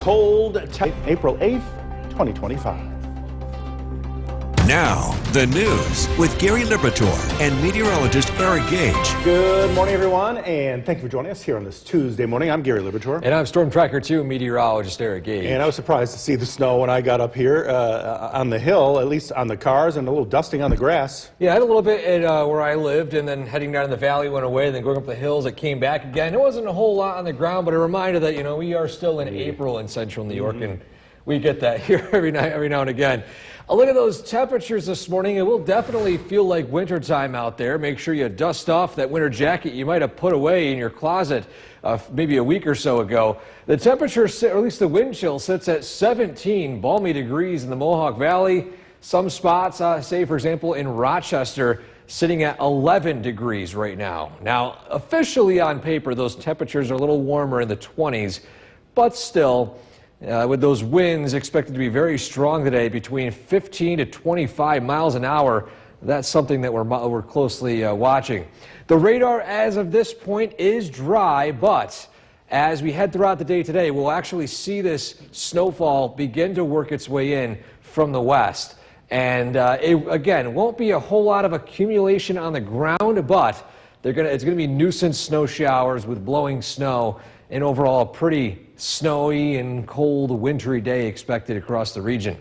Cold, April 8th, 2025. Now, the news with Gary Liberatore and meteorologist Eric Gage. Good morning, everyone, and thank you for joining us here on this Tuesday morning. I'm Gary Liberatore. And I'm Storm Tracker 2 meteorologist Eric Gage. And I was surprised to see the snow when I got up here on the hill, at least on the cars, and a little dusting on the grass. Yeah, I had a little bit at where I lived, and then heading down the valley went away, then going up the hills, it came back again. It wasn't a whole lot on the ground, but a reminder that, we are still in April in central New York, and we get that here every now and again. A look at those temperatures this morning. It will definitely feel like wintertime out there. Make sure you dust off that winter jacket you might have put away in your closet maybe a week or so ago. The temperature, or at least the wind chill, sits at 17 balmy degrees in the Mohawk Valley. Some spots, say for example in Rochester, sitting at 11 degrees right now. Now, officially on paper, those temperatures are a little warmer in the 20s, but still, with those winds expected to be very strong today, between 15 to 25 miles an hour, that's something that we're closely watching. The radar as of this point is dry, but as we head throughout the day today, we'll actually see this snowfall begin to work its way in from the west. And again, won't be a whole lot of accumulation on the ground, but it's going to be nuisance snow showers with blowing snow, and overall a pretty snowy and cold wintry day expected across the region.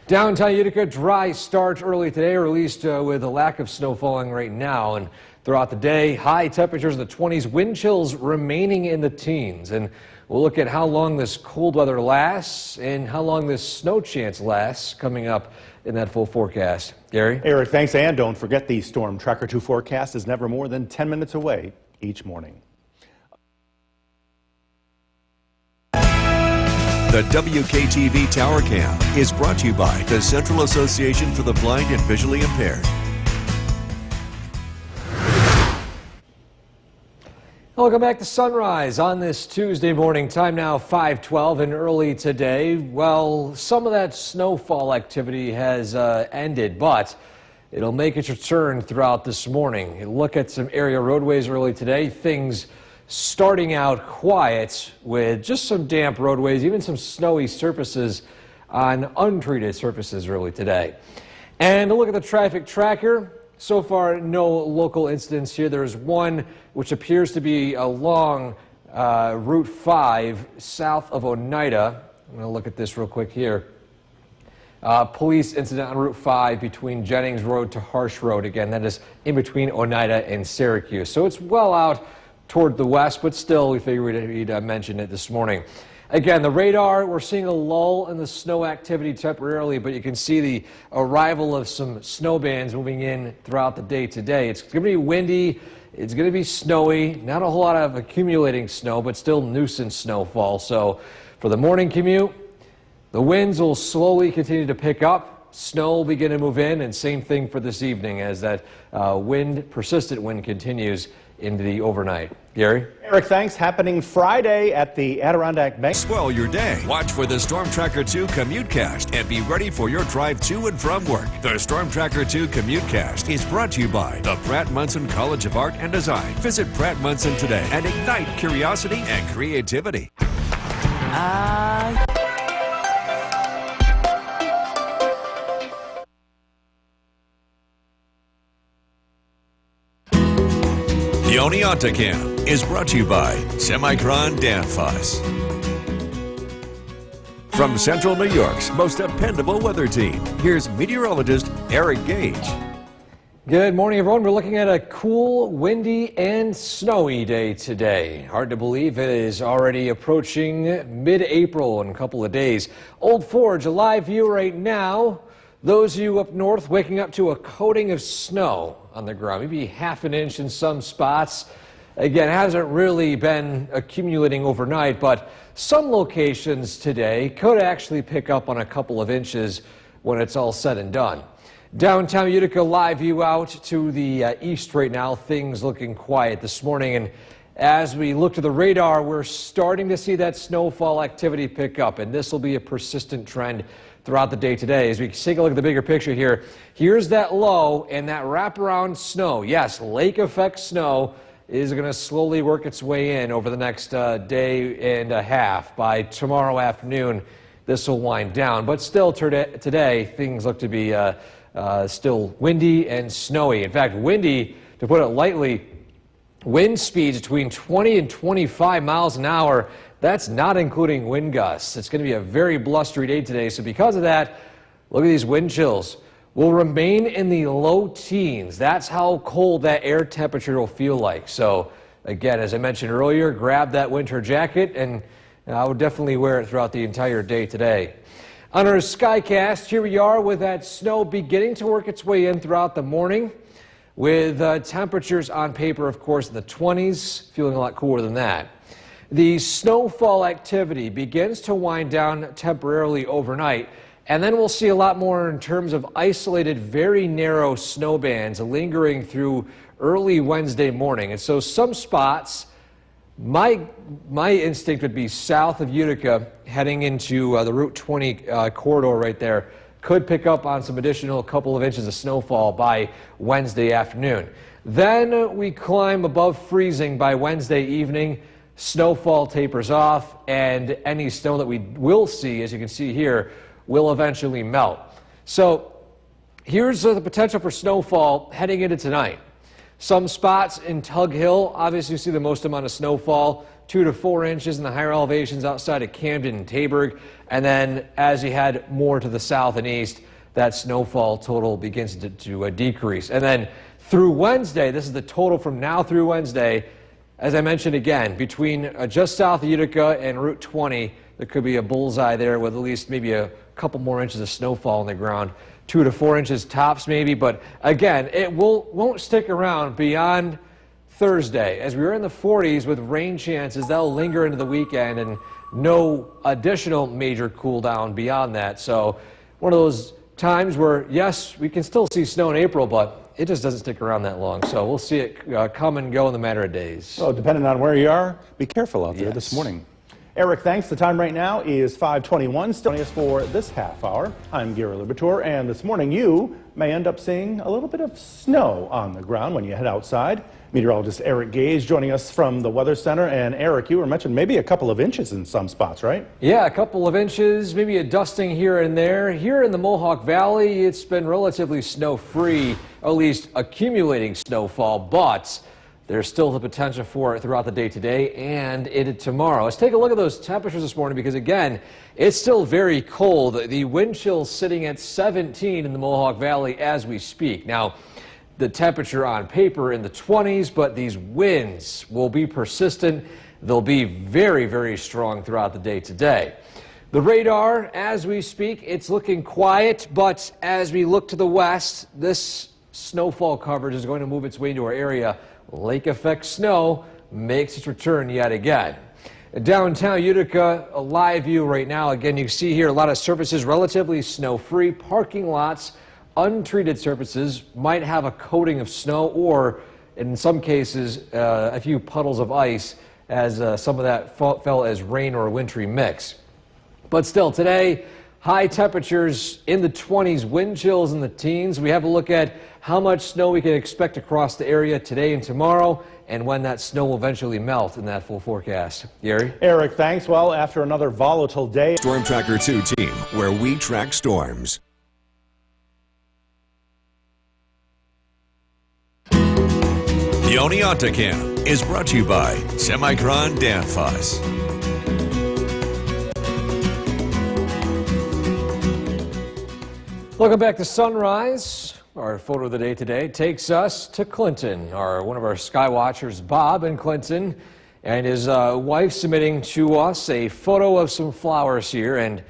Downtown Utica, dry start early today, or at least with a lack of snow falling right now. And throughout the day, high temperatures in the 20s, wind chills remaining in the teens. And we'll look at how long this cold weather lasts and how long this snow chance lasts coming up in that full forecast. Gary? Eric, thanks. And don't forget, the Storm Tracker 2 forecast is never more than 10 minutes away each morning. The WKTV Tower Cam is brought to you by the Central Association for the Blind and Visually Impaired. Welcome back to Sunrise on this Tuesday morning. Time now 5:12, and early today, well, some of that snowfall activity has ended, but it'll make its return throughout this morning. Look at some area roadways early today. Things starting out quiet with just some damp roadways, even some snowy surfaces on untreated surfaces early today. And a look at the traffic tracker. So far, no local incidents here. There is one which appears to be along Route 5 south of Oneida. I'm going to look at this real quick here. Police incident on Route 5 between Jennings Road to Harsh Road. Again, that is in between Oneida and Syracuse. So it's well out toward the west, but still we figured we'd mention it this morning. Again, the radar, we're seeing a lull in the snow activity temporarily, but you can see the arrival of some snow bands moving in throughout the day today. It's going to be windy, it's going to be snowy, not a whole lot of accumulating snow, but still nuisance snowfall. So for the morning commute, the winds will slowly continue to pick up, snow will begin to move in, and same thing for this evening as that persistent wind continues into the overnight. Gary? Eric, thanks. Happening Friday at the Adirondack Bank. Swell your day. Watch for the Storm Tracker 2 Commutecast and be ready for your drive to and from work. The Storm Tracker 2 Commutecast is brought to you by the Pratt Munson College of Art and Design. Visit Pratt Munson today and ignite curiosity and creativity. The Oneonta Cam is brought to you by Semicron Danfoss. From Central New York's most dependable weather team, here's meteorologist Eric Gage. Good morning, everyone. We're looking at a cool, windy, and snowy day today. Hard to believe it is already approaching mid-April in a couple of days. Old Forge, a live view right now. Those of you up north waking up to a coating of snow on the ground, maybe half an inch in some spots. Again, it hasn't really been accumulating overnight, but some locations today could actually pick up on a couple of inches when it's all said and done. Downtown Utica, live view out to the east right now. Things looking quiet this morning, and as we look to the radar, we're starting to see that snowfall activity pick up, and this will be a persistent trend throughout the day today. As we take a look at the bigger picture here, here's that low and that wraparound snow. Yes, lake effect snow is going to slowly work its way in over the next day and a half. By tomorrow afternoon, this will wind down. But still today, things look to be still windy and snowy. In fact, windy, to put it lightly, wind speeds between 20 and 25 miles an hour. That's not including wind gusts. It's going to be a very blustery day today. So because of that, look at these wind chills. Will remain in the low teens. That's how cold that air temperature will feel like. So again, as I mentioned earlier, grab that winter jacket, and I would definitely wear it throughout the entire day today. On our Skycast, here we are with that snow beginning to work its way in throughout the morning, with temperatures on paper, of course, in the 20s, feeling a lot cooler than that. The snowfall activity begins to wind down temporarily overnight, and then we'll see a lot more in terms of isolated, very narrow snow bands lingering through early Wednesday morning. And so some spots, my instinct would be south of Utica, heading into the Route 20 corridor right there, could pick up on some additional couple of inches of snowfall by Wednesday afternoon. Then we climb above freezing by Wednesday evening. Snowfall tapers off, and any snow that we will see, as you can see here, will eventually melt. So here's the potential for snowfall heading into tonight. Some spots in Tug Hill, obviously you see the most amount of snowfall, 2 to 4 inches in the higher elevations outside of Camden and Taberg. And then as you head more to the south and east, that snowfall total begins to decrease. And then through Wednesday, this is the total from now through Wednesday, as I mentioned again, between just south of Utica and Route 20, there could be a bullseye there with at least maybe a couple more inches of snowfall on the ground, 2 to 4 inches tops maybe. But again, it won't stick around beyond Thursday. As we were in the 40s with rain chances, that'll linger into the weekend, and no additional major cool down beyond that. So one of those times where, yes, we can still see snow in April, but it just doesn't stick around that long. So we'll see it come and go in the matter of days. Well, depending on where you are, be careful out there Yes. this morning. Eric, thanks. The time right now is 5:21. Still joining us for this half hour. I'm Gary Liberatore, and this morning you may end up seeing a little bit of snow on the ground when you head outside. Meteorologist Eric Gage joining us from the Weather Center. And Eric, you were mentioning maybe a couple of inches in some spots, right? Yeah, a couple of inches, maybe a dusting here and there. Here in the Mohawk Valley, it's been relatively snow-free, at least accumulating snowfall, but there's still the potential for it throughout the day today and into tomorrow. Let's take a look at those temperatures this morning because, again, it's still very cold. The wind chill sitting at 17 in the Mohawk Valley as we speak. Now, the temperature on paper in the 20s, but these winds will be persistent. They'll be very, very strong throughout the day today. The radar, as we speak, it's looking quiet, but as we look to the west, this snowfall coverage is going to move its way into our area. Lake effect snow makes its return yet again. Downtown Utica, a live view right now. Again, you see here a lot of surfaces relatively snow-free. Parking lots, untreated surfaces might have a coating of snow or, in some cases, a few puddles of ice, as some of that fell as rain or a wintry mix. But still, today, high temperatures in the 20s, wind chills in the teens. We have a look at how much snow we can expect across the area today and tomorrow, and when that snow will eventually melt in that full forecast. Gary? Eric, thanks. Well, after another volatile day. Storm Tracker 2 team, where we track storms. The Oneonta Camp is brought to you by Semicron Danfoss. Welcome back to Sunrise. Our photo of the day today takes us to Clinton. One of our sky watchers, Bob in Clinton, and his wife submitting to us a photo of some flowers here. And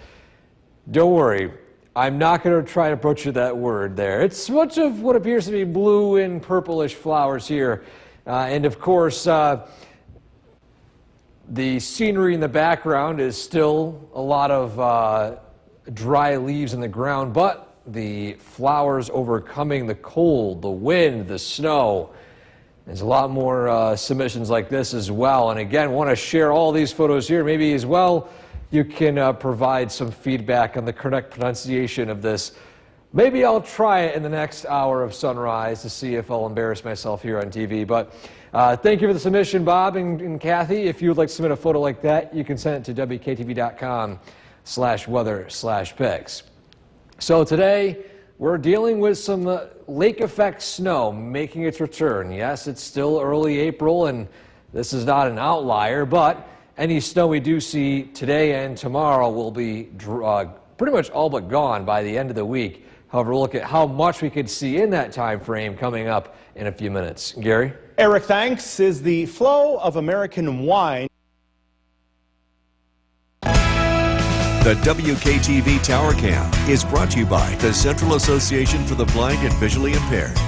don't worry, I'm not going to try to butcher that word there. It's much of what appears to be blue and purplish flowers here. And of course, the scenery in the background is still a lot of dry leaves in the ground, but the flowers overcoming the cold, the wind, the snow. There's a lot more submissions like this as well. And again, want to share all these photos here. Maybe as well, you can provide some feedback on the correct pronunciation of this Maybe I'll try it in the next hour of sunrise to see if I'll embarrass myself here on TV. But thank you for the submission, Bob and Kathy. If you would like to submit a photo like that, you can send it to WKTV.com/weather/pics. So today, we're dealing with some lake effect snow making its return. Yes, it's still early April, and this is not an outlier, but any snow we do see today and tomorrow will be pretty much all but gone by the end of the week. However, we'll look at how much we could see in that time frame coming up in a few minutes. Gary? Eric, thanks. Is the flow of American wine. The WKTV Tower Cam is brought to you by the Central Association for the Blind and Visually Impaired.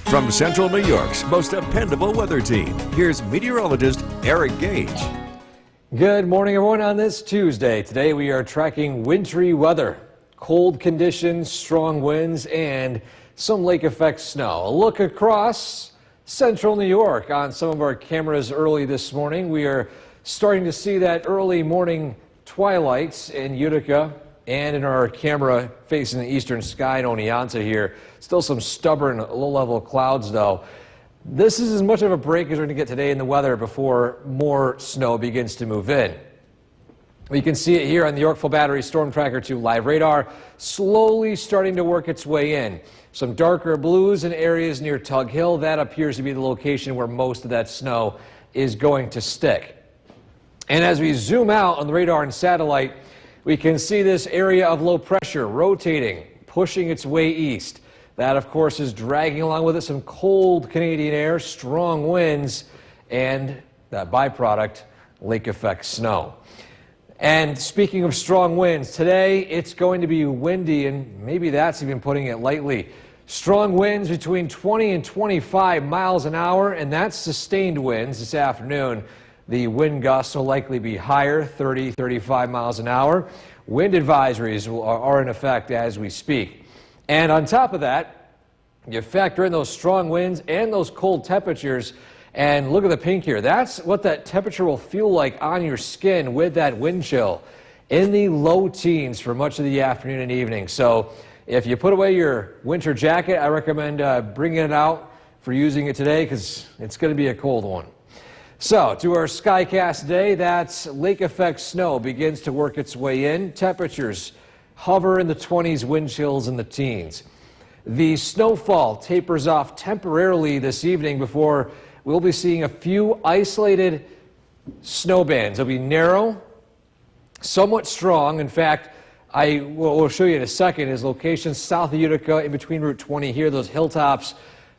From Central New York's most dependable weather team, here's meteorologist Eric Gage. Good morning, everyone, on this Tuesday. Today we are tracking wintry weather, cold conditions, strong winds, and some lake effect snow. A look across Central New York on some of our cameras early this morning. We are starting to see that early morning twilight in Utica and in our camera facing the eastern sky in Oneonta here. Still some stubborn low-level clouds, though. This is as much of a break as we're going to get today in the weather before more snow begins to move in. We can see it here on the Yorkville Battery Storm Tracker 2 live radar, slowly starting to work its way in. Some darker blues in areas near Tug Hill. That appears to be the location where most of that snow is going to stick. And as we zoom out on the radar and satellite, we can see this area of low pressure rotating, pushing its way east. That, of course, is dragging along with it some cold Canadian air, strong winds, and that byproduct, lake effect snow. And speaking of strong winds, today it's going to be windy, and maybe that's even putting it lightly. Strong winds between 20 and 25 miles an hour, and that's sustained winds this afternoon. The wind gusts will likely be higher, 30, 35 miles an hour. Wind advisories are in effect as we speak. And on top of that, you factor in those strong winds and those cold temperatures, and look at the pink here. That's what that temperature will feel like on your skin with that wind chill in the low teens for much of the afternoon and evening. So if you put away your winter jacket, I recommend bringing it out for using it today because it's going to be a cold one. So, to our Skycast today, that's lake effect snow begins to work its way in. Temperatures hover in the 20s, wind chills in the teens. The snowfall tapers off temporarily this evening before we'll be seeing a few isolated snow bands. They'll be narrow, somewhat strong. In fact, we'll show you in a second, is locations south of Utica in between Route 20 here. Those hilltops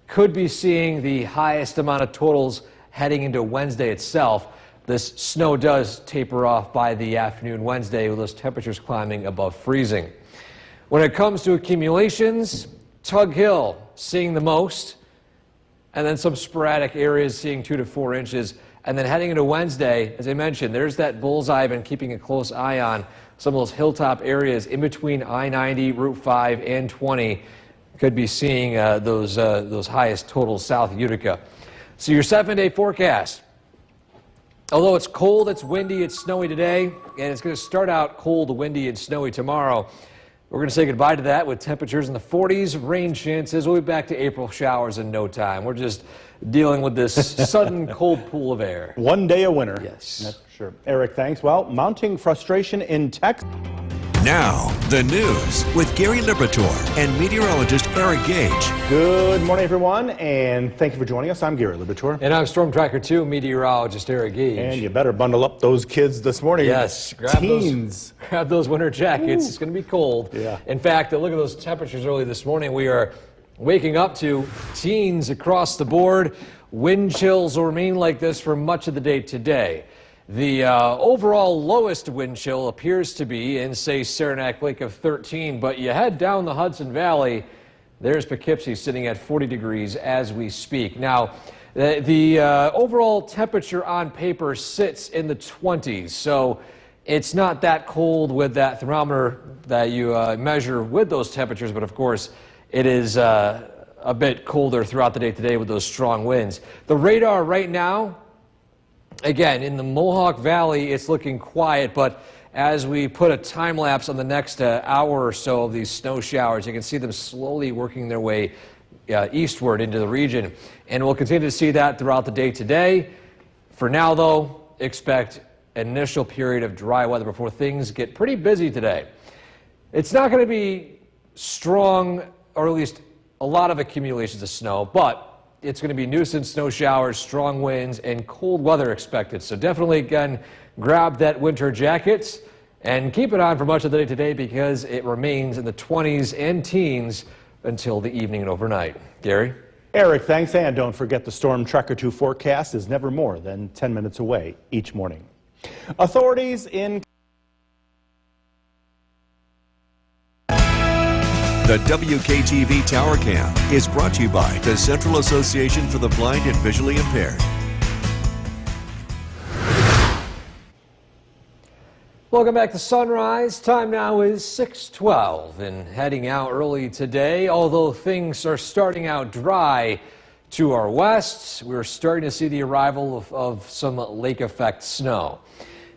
could be seeing the highest amount of totals heading into Wednesday itself. This snow does taper off by the afternoon Wednesday with those temperatures climbing above freezing. When it comes to accumulations, Tug Hill seeing the most, and then some sporadic areas seeing 2 to 4 inches. And then heading into Wednesday, as I mentioned, there's that bullseye I've been keeping a close eye on. Some of those hilltop areas in between I-90, Route 5, and 20 could be seeing those highest totals south of Utica. So your 7-day forecast. Although it's cold, it's windy, it's snowy today, and it's going to start out cold, windy, and snowy tomorrow. We're going to say goodbye to that with temperatures in the 40s, rain chances. We'll be back to April showers in no time. We're just dealing with this sudden cold pool of air. One day of winter. Yes. That's for sure. Eric, thanks. Well, mounting frustration in Texas. Now, the news with Gary Liberatore and meteorologist Eric Gage. Good morning, everyone, and thank you for joining us. I'm Gary Liberatore. And I'm Storm Tracker 2 meteorologist Eric Gage. And you better bundle up those kids this morning. Yes, grab those winter jackets. Ooh. It's going to be cold. Yeah. In fact, look at those temperatures early this morning. We are waking up to teens across the board. Wind chills will remain like this for much of the day today. The overall lowest wind chill appears to be in, say, Saranac Lake of 13, but you head down the Hudson Valley, there's Poughkeepsie sitting at 40 degrees as we speak. Now, the overall temperature on paper sits in the 20s, so it's not that cold with that thermometer that you measure with those temperatures, but of course, it is a bit colder throughout the day today with those strong winds. The radar right now Again, in the Mohawk Valley, it's looking quiet, but as we put a time lapse on the next hour or so of these snow showers, you can see them slowly working their way eastward into the region. And we'll continue to see that throughout the day today. For now, though, expect an initial period of dry weather before things get pretty busy today. It's not going to be strong, or at least a lot of accumulations of snow, but it's going to be nuisance snow showers, strong winds, and cold weather expected. So definitely, again, grab that winter jacket and keep it on for much of the day today because it remains in the 20s and teens until the evening and overnight. Gary? Eric, thanks. And don't forget the Storm Tracker 2 forecast is never more than 10 minutes away each morning. Authorities in The WKTV Tower Cam is brought to you by the Central Association for the Blind and Visually Impaired. Welcome back to Sunrise. Time now is 6:12 and heading out early today. Although things are starting out dry to our west, we're starting to see the arrival of some lake effect snow.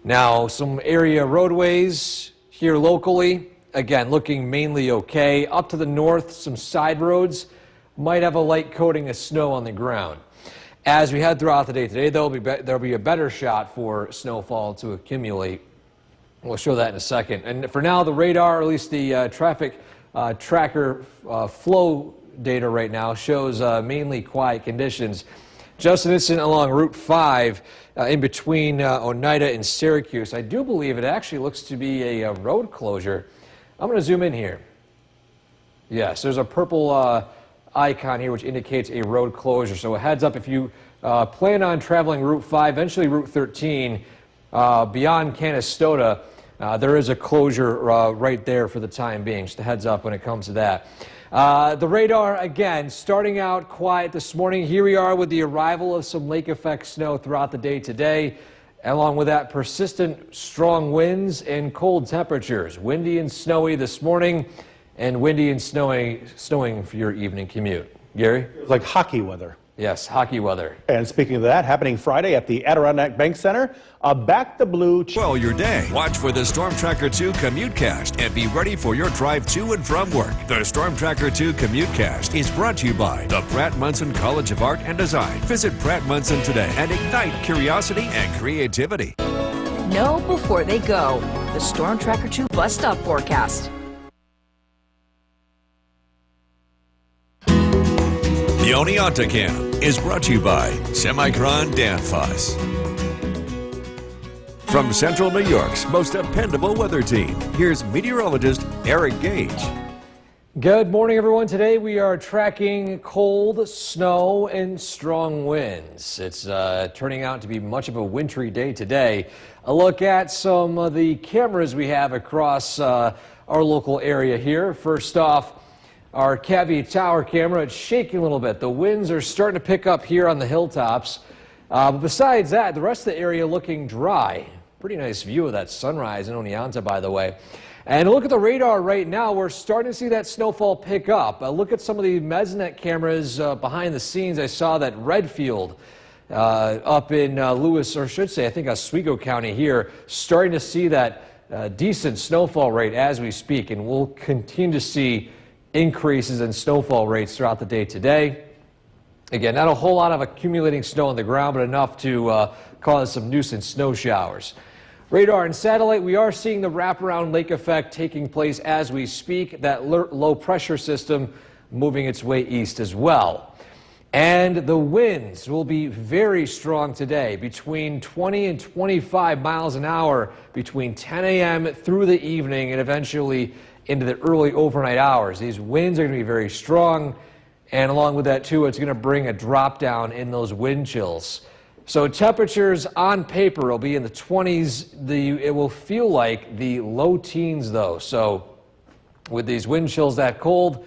Now, some area roadways here locally, again, looking mainly okay. Up to the north, some side roads might have a light coating of snow on the ground. As we head throughout the day today, there'll be a better shot for snowfall to accumulate. We'll show that in a second. And for now, the radar, or at least the traffic tracker flow data right now, shows mainly quiet conditions. Just an incident along Route 5 in between Oneida and Syracuse. I do believe it actually looks to be a road closure. I'm going to zoom in here. Yes, there's a purple icon here which indicates a road closure. So a heads up if you plan on traveling Route 5, eventually Route 13, beyond Canastota, there is a closure right there for the time being. Just a heads up when it comes to that. The radar, again, starting out quiet this morning. Here we are with the arrival of some lake effect snow throughout the day today. Along with that, persistent strong winds and cold temperatures. Windy and snowy this morning, and windy and snowing for your evening commute. Gary? It's like hockey weather. Yes, hockey weather. And speaking of that, happening Friday at the Adirondack Bank Center, a Back the Blue. Well, your day. Watch for the Storm Tracker 2 CommuteCast and be ready for your drive to and from work. The Storm Tracker 2 CommuteCast is brought to you by the Pratt Munson College of Art and Design. Visit Pratt Munson today and ignite curiosity and creativity. Know before they go. The Storm Tracker 2 bus stop forecast. The Oneonta Cam is brought to you by Semicron Danfoss. From Central New York's most dependable weather team, here's meteorologist Eric Gage. Good morning, everyone. Today we are tracking cold, snow, and strong winds. It's turning out to be much of a wintry day today. A look at some of the cameras we have across our local area here. First off, our Cavvy Tower camera, it's shaking a little bit. The winds are starting to pick up here on the hilltops. But besides that, the rest of the area looking dry. Pretty nice view of that sunrise in Oneonta, by the way. And look at the radar right now. We're starting to see that snowfall pick up. Look at some of the Mesnet cameras behind the scenes. I saw that Redfield up in Lewis, or should say, I think Oswego County here, starting to see that decent snowfall rate as we speak. And we'll continue to see increases in snowfall rates throughout the day today. Again, not a whole lot of accumulating snow on the ground, but enough to cause some nuisance snow showers. Radar and satellite, we are seeing the wraparound lake effect taking place as we speak. That low pressure system moving its way east as well. And the winds will be very strong today, between 20 and 25 miles an hour between 10 a.m. through the evening and eventually into the early overnight hours. These winds are going to be very strong, and along with that too, it's going to bring a drop down in those wind chills. So temperatures on paper will be in the 20s. It will feel like the low teens though. So with these wind chills that cold,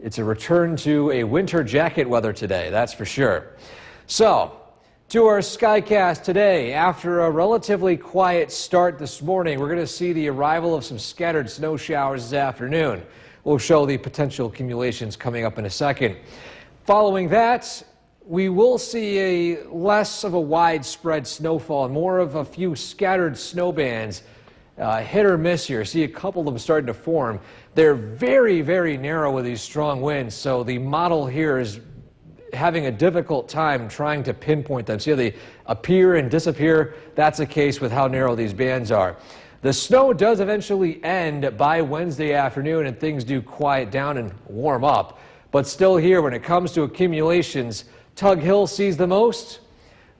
it's a return to a winter jacket weather today, that's for sure. So to our Skycast today, after a relatively quiet start this morning, we're going to see the arrival of some scattered snow showers this afternoon. We'll show the potential accumulations coming up in a second. Following that, we will see a less of a widespread snowfall and more of a few scattered snow bands. Hit or miss here. See a couple of them starting to form. They're very, very narrow with these strong winds, so the model here is having a difficult time trying to pinpoint them. See how they appear and disappear? That's the case with how narrow these bands are. The snow does eventually end by Wednesday afternoon and things do quiet down and warm up. But still here, when it comes to accumulations, Tug Hill sees the most,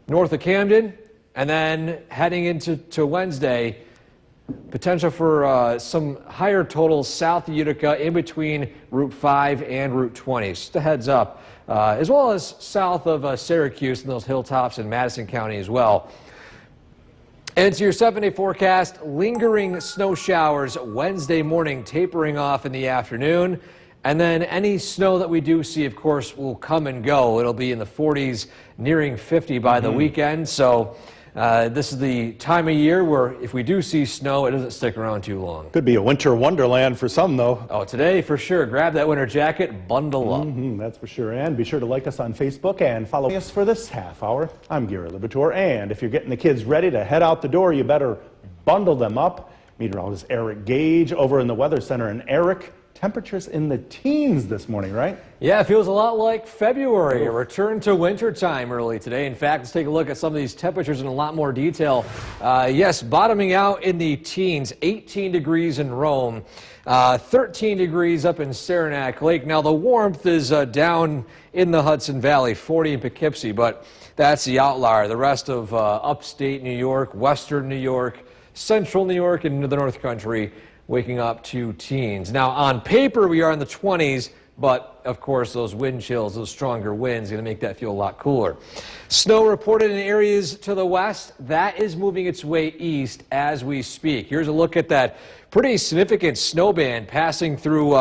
north of Camden, and then heading into Wednesday, potential for some higher totals south of Utica in between Route 5 and Route 20. Just a heads up. As well as south of Syracuse and those hilltops in Madison County as well. And to your 7-day forecast, lingering snow showers Wednesday morning, tapering off in the afternoon. And then any snow that we do see, of course, will come and go. It'll be in the 40s, nearing 50 by the weekend. So this is the time of year where if we do see snow, it doesn't stick around too long. Could be a winter wonderland for some, though. Oh, today for sure. Grab that winter jacket, bundle up. That's for sure. And be sure to like us on Facebook and follow us for this half hour. I'm Gary Libator. And if you're getting the kids ready to head out the door, you better bundle them up. Meteorologist Eric Gage over in the Weather Center. And Eric, temperatures in the teens this morning, right? Yeah, it feels a lot like February, a return to winter time early today. In fact, let's take a look at some of these temperatures in a lot more detail. Yes, bottoming out in the teens, 18 degrees in Rome, 13 degrees up in Saranac Lake. Now, the warmth is down in the Hudson Valley, 40 in Poughkeepsie, but that's the outlier. The rest of upstate New York, western New York, central New York, and into the North Country, waking up to teens. Now, on paper, we are in the 20s, but of course, those wind chills, those stronger winds, going to make that feel a lot cooler. Snow reported in areas to the west. That is moving its way east as we speak. Here's a look at that pretty significant snow band passing through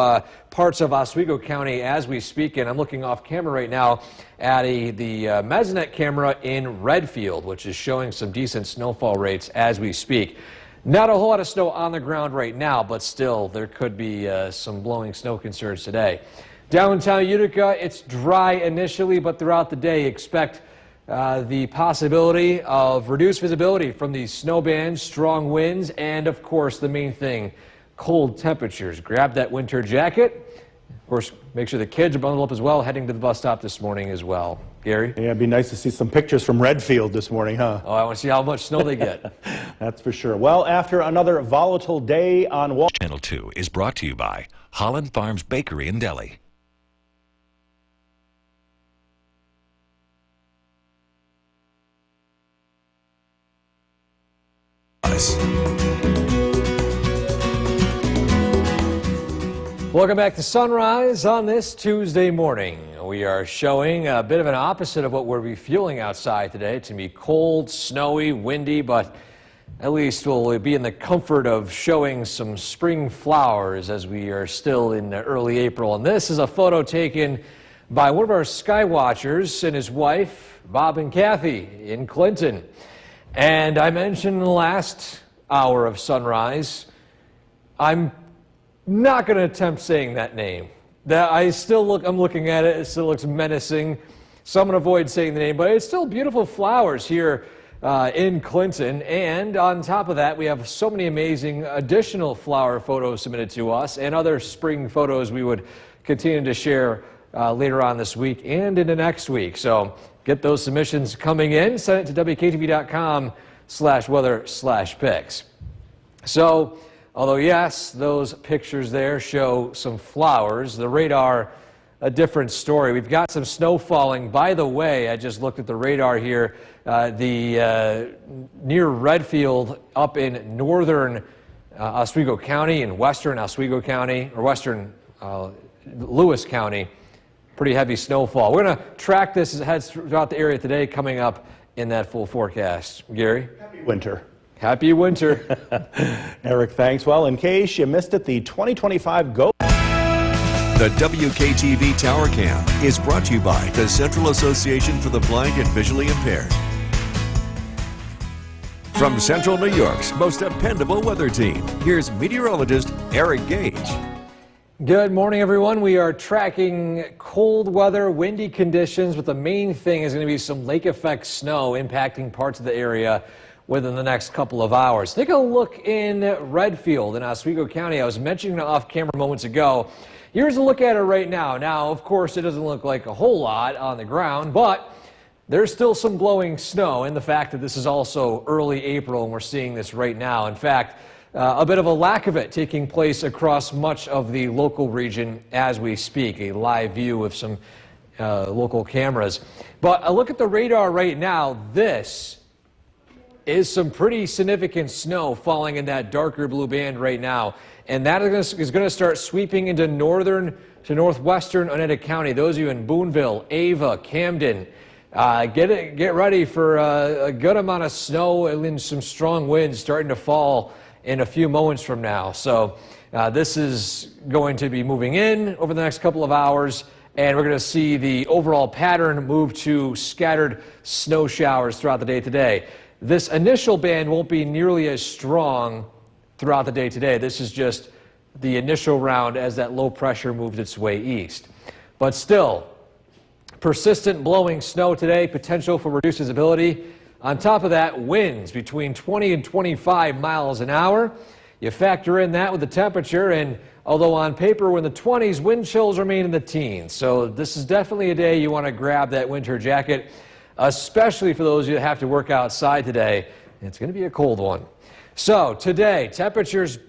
parts of Oswego County as we speak. And I'm looking off camera right now at the Mesonet camera in Redfield, which is showing some decent snowfall rates as we speak. Not a whole lot of snow on the ground right now, but still there could be some blowing snow concerns today. Downtown Utica, it's dry initially, but throughout the day expect the possibility of reduced visibility from these snow bands, strong winds, and of course the main thing, cold temperatures. Grab that winter jacket. Of course, make sure the kids are bundled up as well, heading to the bus stop this morning as well. Gary? Yeah, it'd be nice to see some pictures from Redfield this morning, huh? Oh, I want to see how much snow they get. That's for sure. Well, after another volatile day on Wall Channel 2 is brought to you by Holland Farms Bakery and Deli. Welcome back to Sunrise on this Tuesday morning. We are showing a bit of an opposite of what we're feeling outside today. It's going to be cold, snowy, windy, but at least we'll be in the comfort of showing some spring flowers as we are still in early April. And this is a photo taken by one of our sky watchers and his wife, Bob and Kathy, in Clinton. And I mentioned in the last hour of Sunrise, I'm not going to attempt saying that name. I'm looking at it, it still looks menacing. So I'm going to avoid saying the name, but it's still beautiful flowers here in Clinton. And on top of that, we have so many amazing additional flower photos submitted to us and other spring photos we would continue to share later on this week and into next week. So get those submissions coming in. Send it to WKTV.com/weather/pics. So, although yes, those pictures there show some flowers, the radar, a different story. We've got some snow falling. By the way, I just looked at the radar here. Near Redfield up in northern Oswego County and western Oswego County, or western Lewis County, pretty heavy snowfall. We're going to track this as it heads throughout the area today, coming up in that full forecast. Gary? Happy winter. Happy winter. Eric, thanks. Well, in case you missed it, the 2025 Go. The WKTV Tower Cam is brought to you by the Central Association for the Blind and Visually Impaired. From Central New York's most dependable weather team, here's meteorologist Eric Gage. Good morning, everyone. We are tracking cold weather, windy conditions, but the main thing is going to be some lake effect snow impacting parts of the area within the next couple of hours. Take a look in Redfield in Oswego County. I was mentioning it off camera moments ago. Here's a look at it right now. Now, of course, it doesn't look like a whole lot on the ground, but there's still some blowing snow, and the fact that this is also early April and we're seeing this right now. In fact, a bit of a lack of it taking place across much of the local region as we speak. A live view of some local cameras. But a look at the radar right now. This is some pretty significant snow falling in that darker blue band right now. And that is going to start sweeping into northern to northwestern Oneida County. Those of you in Boonville, Ava, Camden, get ready for a good amount of snow and some strong winds starting to fall in a few moments from now. So this is going to be moving in over the next couple of hours, and we're going to see the overall pattern move to scattered snow showers throughout the day today. This initial band won't be nearly as strong throughout the day today. This is just the initial round as that low pressure moved its way east. But still, persistent blowing snow today, potential for reduced visibility. On top of that, winds between 20 and 25 miles an hour. You factor in that with the temperature, and although on paper we're in the 20s, wind chills remain in the teens. So this is definitely a day you want to grab that winter jacket, especially for those of you that have to work outside today. It's going to be a cold one. So today, temperatures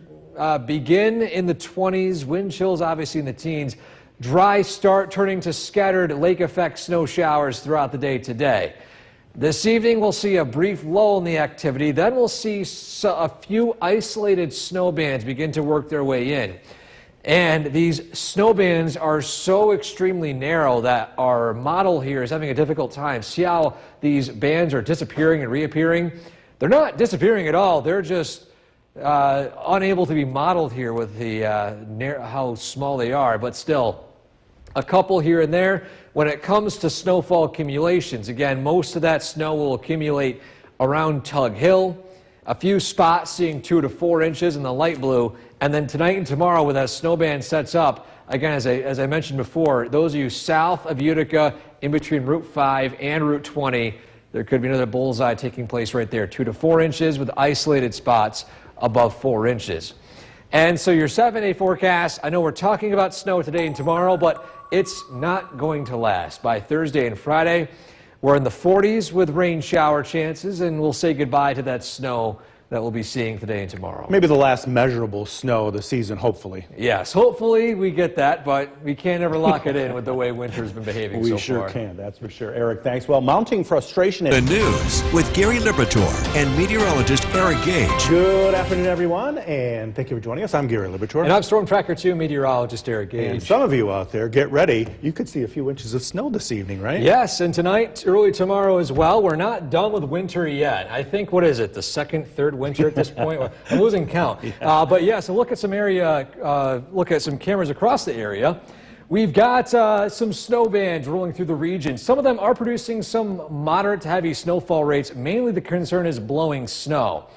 begin in the 20s, wind chills obviously in the teens. Dry start turning to scattered lake effect snow showers throughout the day today. This evening, we'll see a brief lull in the activity. Then we'll see a few isolated snow bands begin to work their way in. And these snow bands are so extremely narrow that our model here is having a difficult time. See how these bands are disappearing and reappearing? They're not disappearing at all. They're just unable to be modeled here with the how small they are, but still a couple here and there. When it comes to snowfall accumulations, again, most of that snow will accumulate around Tug Hill. A few spots seeing 2 to 4 inches in the light blue. And then tonight and tomorrow, when that snow band sets up, again, as I mentioned before, those of you south of Utica, in between Route 5 and Route 20, there could be another bullseye taking place right there. 2 to 4 inches with isolated spots above 4 inches. And so your 7-day forecast, I know we're talking about snow today and tomorrow, but it's not going to last. By Thursday and Friday, we're in the 40s with rain shower chances, and we'll say goodbye to that snow that we'll be seeing today and tomorrow. Maybe the last measurable snow of the season, hopefully. Yes, hopefully we get that, but we can't ever lock it in with the way winter's been behaving so far. We sure can, that's for sure. Eric, thanks. Well, mounting frustration. The news with Gary Liberatore and meteorologist Eric Gage. Good afternoon, everyone, and thank you for joining us. I'm Gary Liberatore. And I'm Storm Tracker 2 meteorologist Eric Gage. And some of you out there, get ready. You could see a few inches of snow this evening, right? Yes, and tonight, early tomorrow as well. We're not done with winter yet. I think, what is it, the second, third winter at this point? I'm losing count. Yeah. But yeah, so look at some look at some cameras across the area. We've got some snow bands rolling through the region. Some of them are producing some moderate to heavy snowfall rates. Mainly the concern is blowing snow.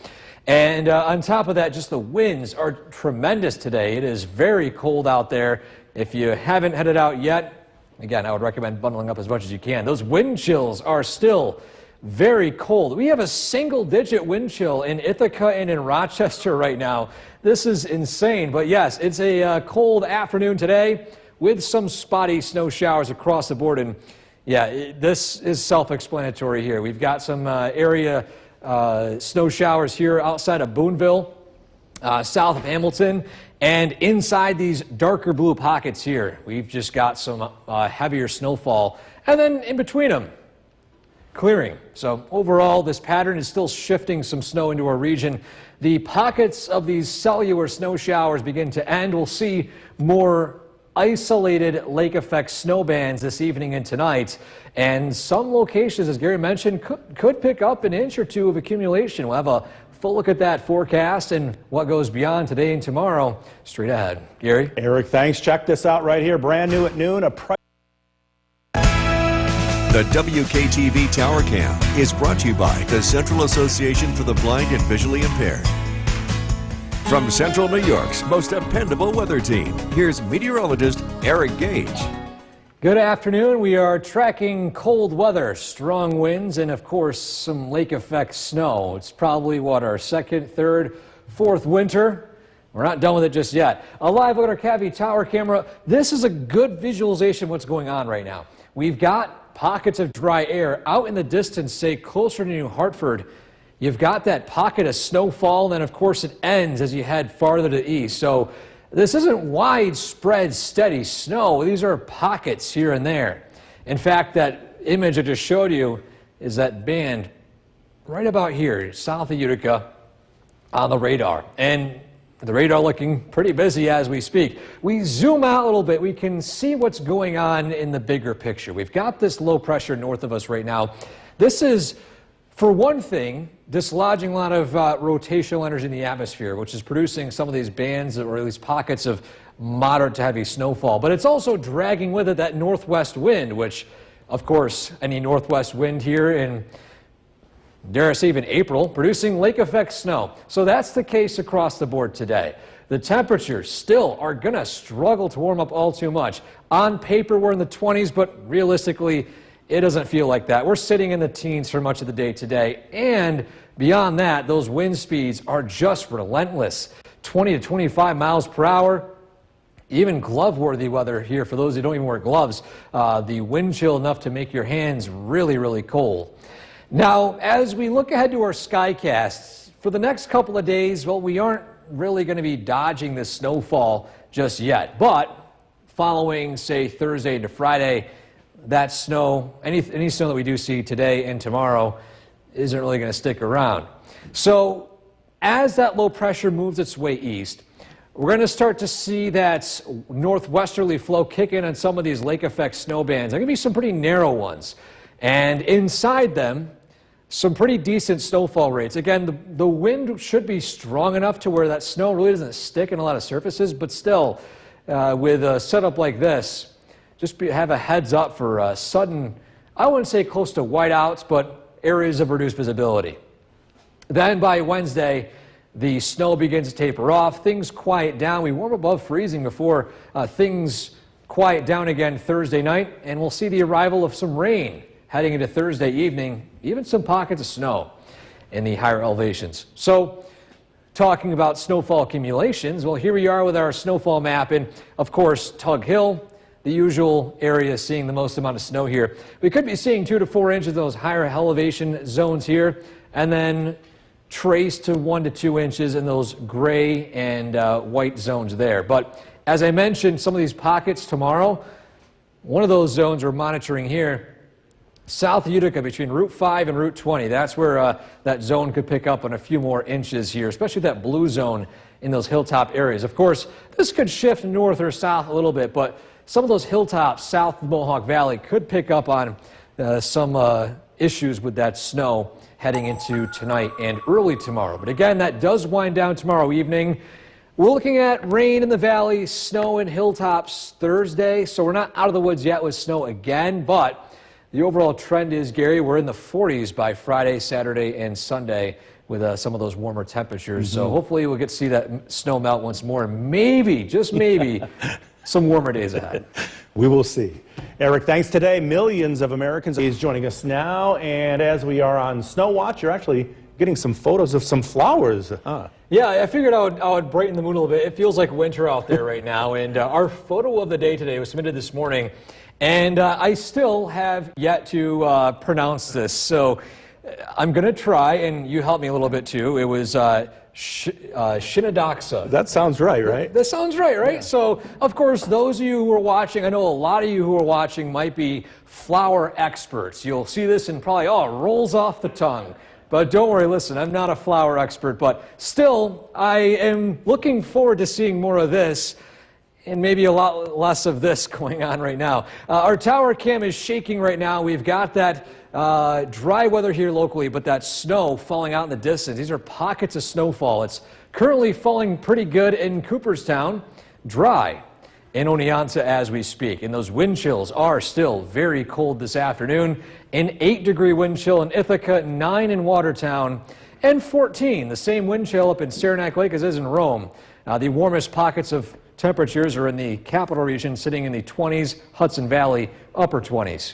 And on top of that, just the winds are tremendous today. It is very cold out there. If you haven't headed out yet, again, I would recommend bundling up as much as you can. Those wind chills are still very cold. We have a single-digit wind chill in Ithaca and in Rochester right now. This is insane. But yes, it's a cold afternoon today with some spotty snow showers across the board. And yeah, this is self-explanatory here. We've got some area snow showers here outside of Boonville, south of Hamilton, and inside these darker blue pockets here, we've just got some heavier snowfall. And then in between them, clearing. So overall, this pattern is still shifting some snow into our region. The pockets of these cellular snow showers begin to end. We'll see more isolated lake effect snow bands this evening and tonight. And some locations, as Gary mentioned, could pick up an inch or two of accumulation. We'll have a full look at that forecast and what goes beyond today and tomorrow straight ahead. Gary? Eric, thanks. Check this out right here. Brand new at noon. The WKTV Tower Cam is brought to you by the Central Association for the Blind and Visually Impaired. From Central New York's most dependable weather team, here's meteorologist Eric Gage. Good afternoon. We are tracking cold weather, strong winds, and of course some lake effect snow. It's probably our second, third, fourth winter. We're not done with it just yet. A live look at our Cavi Tower camera. This is a good visualization of what's going on right now. We've got pockets of dry air out in the distance, say closer to New Hartford. You've got that pocket of snowfall, and then of course it ends as you head farther to the east. So this isn't widespread, steady snow. These are pockets here and there. In fact, that image I just showed you is that band right about here, south of Utica, on the radar. And the radar looking pretty busy as we speak. We zoom out a little bit, we can see what's going on in the bigger picture. We've got this low pressure north of us right now. This is, for one thing, dislodging a lot of rotational energy in the atmosphere, which is producing some of these bands or at least pockets of moderate to heavy snowfall. But it's also dragging with it that northwest wind, which, of course, any northwest wind here in, dare I say, even April, producing lake effect snow. So that's the case across the board today. The temperatures still are going to struggle to warm up all too much. On paper, we're in the 20s, but realistically, it doesn't feel like that. We're sitting in the teens for much of the day today. And beyond that, those wind speeds are just relentless. 20 to 25 miles per hour. Even glove-worthy weather here for those who don't even wear gloves. The wind chill enough to make your hands really, really cold. Now, as we look ahead to our skycasts, for the next couple of days, well, we aren't really going to be dodging the snowfall just yet. But following, say, Thursday to Friday, that snow, any snow that we do see today and tomorrow isn't really going to stick around. So as that low pressure moves its way east, we're going to start to see that northwesterly flow kick in on some of these lake effect snow bands. There are going to be some pretty narrow ones. And inside them, some pretty decent snowfall rates. Again, the wind should be strong enough to where that snow really doesn't stick in a lot of surfaces, but still, with a setup like this, just have a heads up for sudden, I wouldn't say close to whiteouts, but areas of reduced visibility. Then by Wednesday, the snow begins to taper off. Things quiet down. We warm above freezing before things quiet down again Thursday night, and we'll see the arrival of some rain heading into Thursday evening, even some pockets of snow in the higher elevations. So, talking about snowfall accumulations, well, here we are with our snowfall map, and of course, Tug Hill, the usual area seeing the most amount of snow here. We could be seeing 2 to 4 inches of those higher elevation zones here, and then trace to 1 to 2 inches in those gray and white zones there. But as I mentioned, some of these pockets tomorrow, one of those zones we're monitoring here, south of Utica between Route 5 and Route 20. That's where that zone could pick up on a few more inches here, especially that blue zone in those hilltop areas. Of course, this could shift north or south a little bit, but some of those hilltops south of the Mohawk Valley could pick up on some issues with that snow heading into tonight and early tomorrow. But again, that does wind down tomorrow evening. We're looking at rain in the valley, snow in hilltops Thursday, so we're not out of the woods yet with snow again, but the overall trend is, Gary, we're in the 40s by Friday, Saturday, and Sunday with some of those warmer temperatures. So hopefully we'll get to see that snow melt once more. Maybe, just maybe, some warmer days ahead. We will see. Eric, thanks today. Millions of Americans is joining us now. And as we are on Snow Watch, you're actually getting some photos of some flowers. Yeah, I figured I would brighten the mood a little bit. It feels like winter out there right now. And our photo of the day today was submitted this morning. And I still have yet to pronounce this, so I'm going to try, and you help me a little bit too. It was Shinadoxa. That sounds right? That sounds right? Yeah. So, of course, those of you who are watching, I know a lot of you who are watching might be flower experts. You'll see this and probably, it rolls off the tongue. But don't worry, listen, I'm not a flower expert, but still, I am looking forward to seeing more of this. And maybe a lot less of this going on right now. Our tower cam is shaking right now. We've got that dry weather here locally, but that snow falling out in the distance. These are pockets of snowfall. It's currently falling pretty good in Cooperstown, dry in Oneonta as we speak. And those wind chills are still very cold this afternoon. An 8-degree wind chill in Ithaca, 9 in Watertown, And 14, the same wind chill up in Saranac Lake as is in Rome. The warmest pockets of temperatures are in the capital region, sitting in the 20s, Hudson Valley, upper 20s.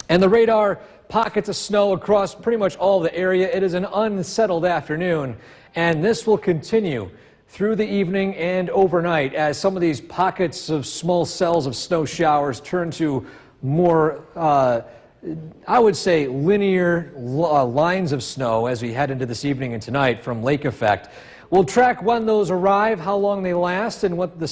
And the radar, pockets of snow across pretty much all of the area. It is an unsettled afternoon, and this will continue through the evening and overnight as some of these pockets of small cells of snow showers turn to more, I would say, linear lines of snow as we head into this evening and tonight from lake effect. We'll track when those arrive, how long they last, and what the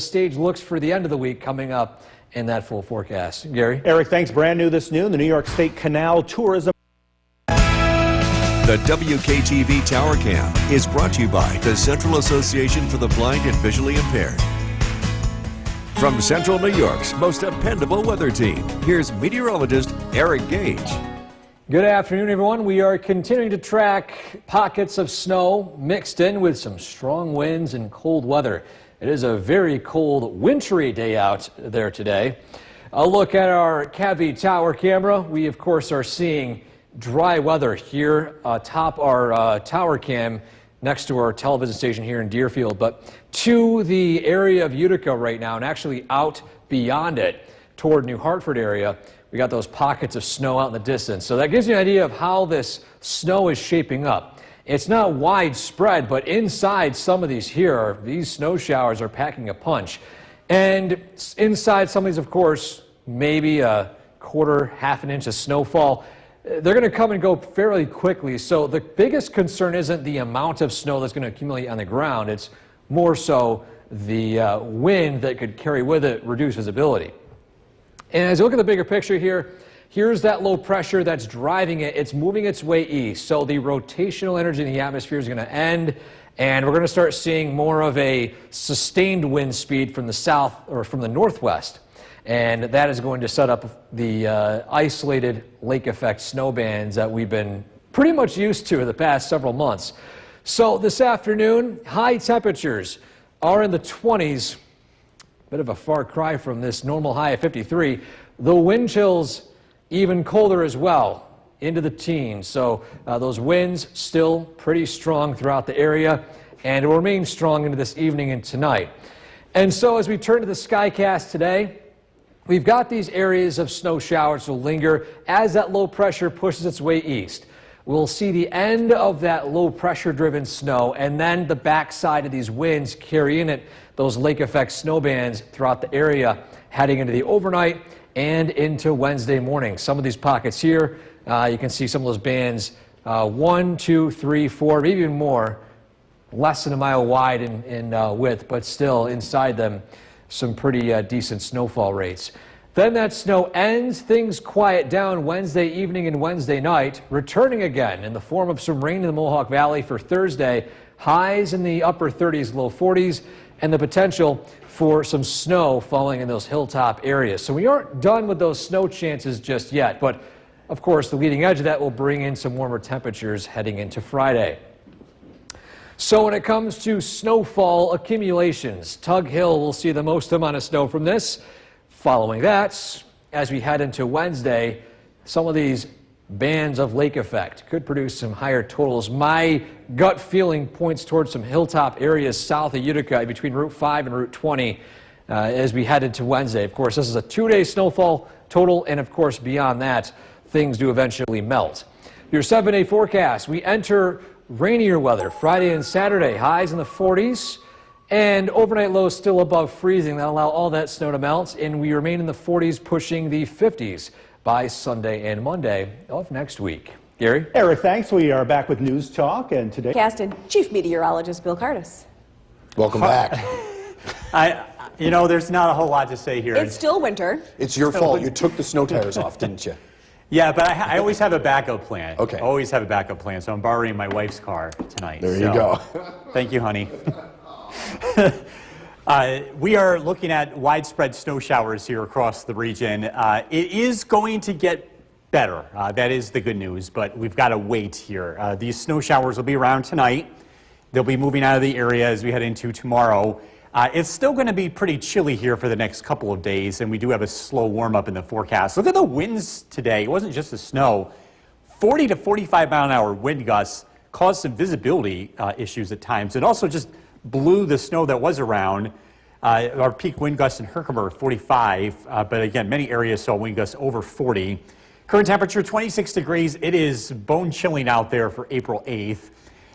stage looks for the end of the week coming up in that full forecast. Gary? Eric, thanks. Brand new this noon, the New York State Canal Tourism. The WKTV Tower Cam is brought to you by the Central Association for the Blind and Visually Impaired. From Central New York's most dependable weather team, here's meteorologist Eric Gage. Good afternoon, everyone. We are continuing to track pockets of snow mixed in with some strong winds and cold weather. It is a very cold, wintry day out there today. A look at our Cavi Tower camera. We, of course, are seeing dry weather here atop our tower cam next to our television station here in Deerfield. But to the area of Utica right now, and actually out beyond it toward New Hartford area, we got those pockets of snow out in the distance. So that gives you an idea of how this snow is shaping up. It's not widespread, but inside some of these here, these snow showers are packing a punch. And inside some of these, of course, maybe a quarter, half an inch of snowfall. They're going to come and go fairly quickly. So the biggest concern isn't the amount of snow that's going to accumulate on the ground. It's more so the wind that could carry with it reduced visibility. And as you look at the bigger picture here, here's that low pressure that's driving it. It's moving its way east. So the rotational energy in the atmosphere is going to end, and we're going to start seeing more of a sustained wind speed from the south or from the northwest. And that is going to set up the isolated lake effect snow bands that we've been pretty much used to the past several months. So this afternoon, high temperatures are in the 20s. Bit of a far cry from this normal high of 53. The wind chills even colder as well, into the teens. So those winds still pretty strong throughout the area, and it will remain strong into this evening and tonight. And so as we turn to the Skycast today, we've got these areas of snow showers will linger as that low pressure pushes its way east. We'll see the end of that low pressure driven snow, and then the backside of these winds carry in it those lake effect snow bands throughout the area heading into the overnight and into Wednesday morning. Some of these pockets here, you can see some of those bands 1, 2, 3, 4, maybe even more, less than a mile wide in width, but still inside them some pretty decent snowfall rates. Then that snow ends, things quiet down Wednesday evening and Wednesday night, returning again in the form of some rain in the Mohawk Valley for Thursday, highs in the upper 30s, low 40s, and the potential for some snow falling in those hilltop areas. So we aren't done with those snow chances just yet, but of course the leading edge of that will bring in some warmer temperatures heading into Friday. So when it comes to snowfall accumulations, Tug Hill will see the most amount of snow from this. Following that, as we head into Wednesday, some of these bands of lake effect could produce some higher totals. My gut feeling points towards some hilltop areas south of Utica between Route 5 and Route 20 as we head into Wednesday. Of course, this is a 2-day snowfall total, and of course, beyond that, things do eventually melt. Your 7-day forecast, we enter rainier weather Friday and Saturday, highs in the 40s. And overnight lows still above freezing. That'll allow all that snow to melt, and we remain in the 40s, pushing the 50s by Sunday and Monday of next week. Gary? Eric, thanks. We are back with News Talk, and today... And Chief Meteorologist Bill Curtis. Welcome back. You know, there's not a whole lot to say here. It's still winter. It's your fault. You took the snow tires off, didn't you? Yeah, but I always have a backup plan. Okay. Always have a backup plan, so I'm borrowing my wife's car tonight. There you go. Thank you, honey. We are looking at widespread snow showers here across the region. It is going to get better. That is the good news, but we've got to wait here. These snow showers will be around tonight. They'll be moving out of the area as we head into tomorrow. It's still going to be pretty chilly here for the next couple of days, and we do have a slow warm-up in the forecast. Look at the winds today. It wasn't just the snow. 40 to 45 mile-an-hour wind gusts caused some visibility issues at times. It also just blew the snow that was around. Our peak wind gusts in Herkimer 45, but again, many areas saw wind gusts over 40. Current temperature 26 degrees. It is bone chilling out there for April 8th.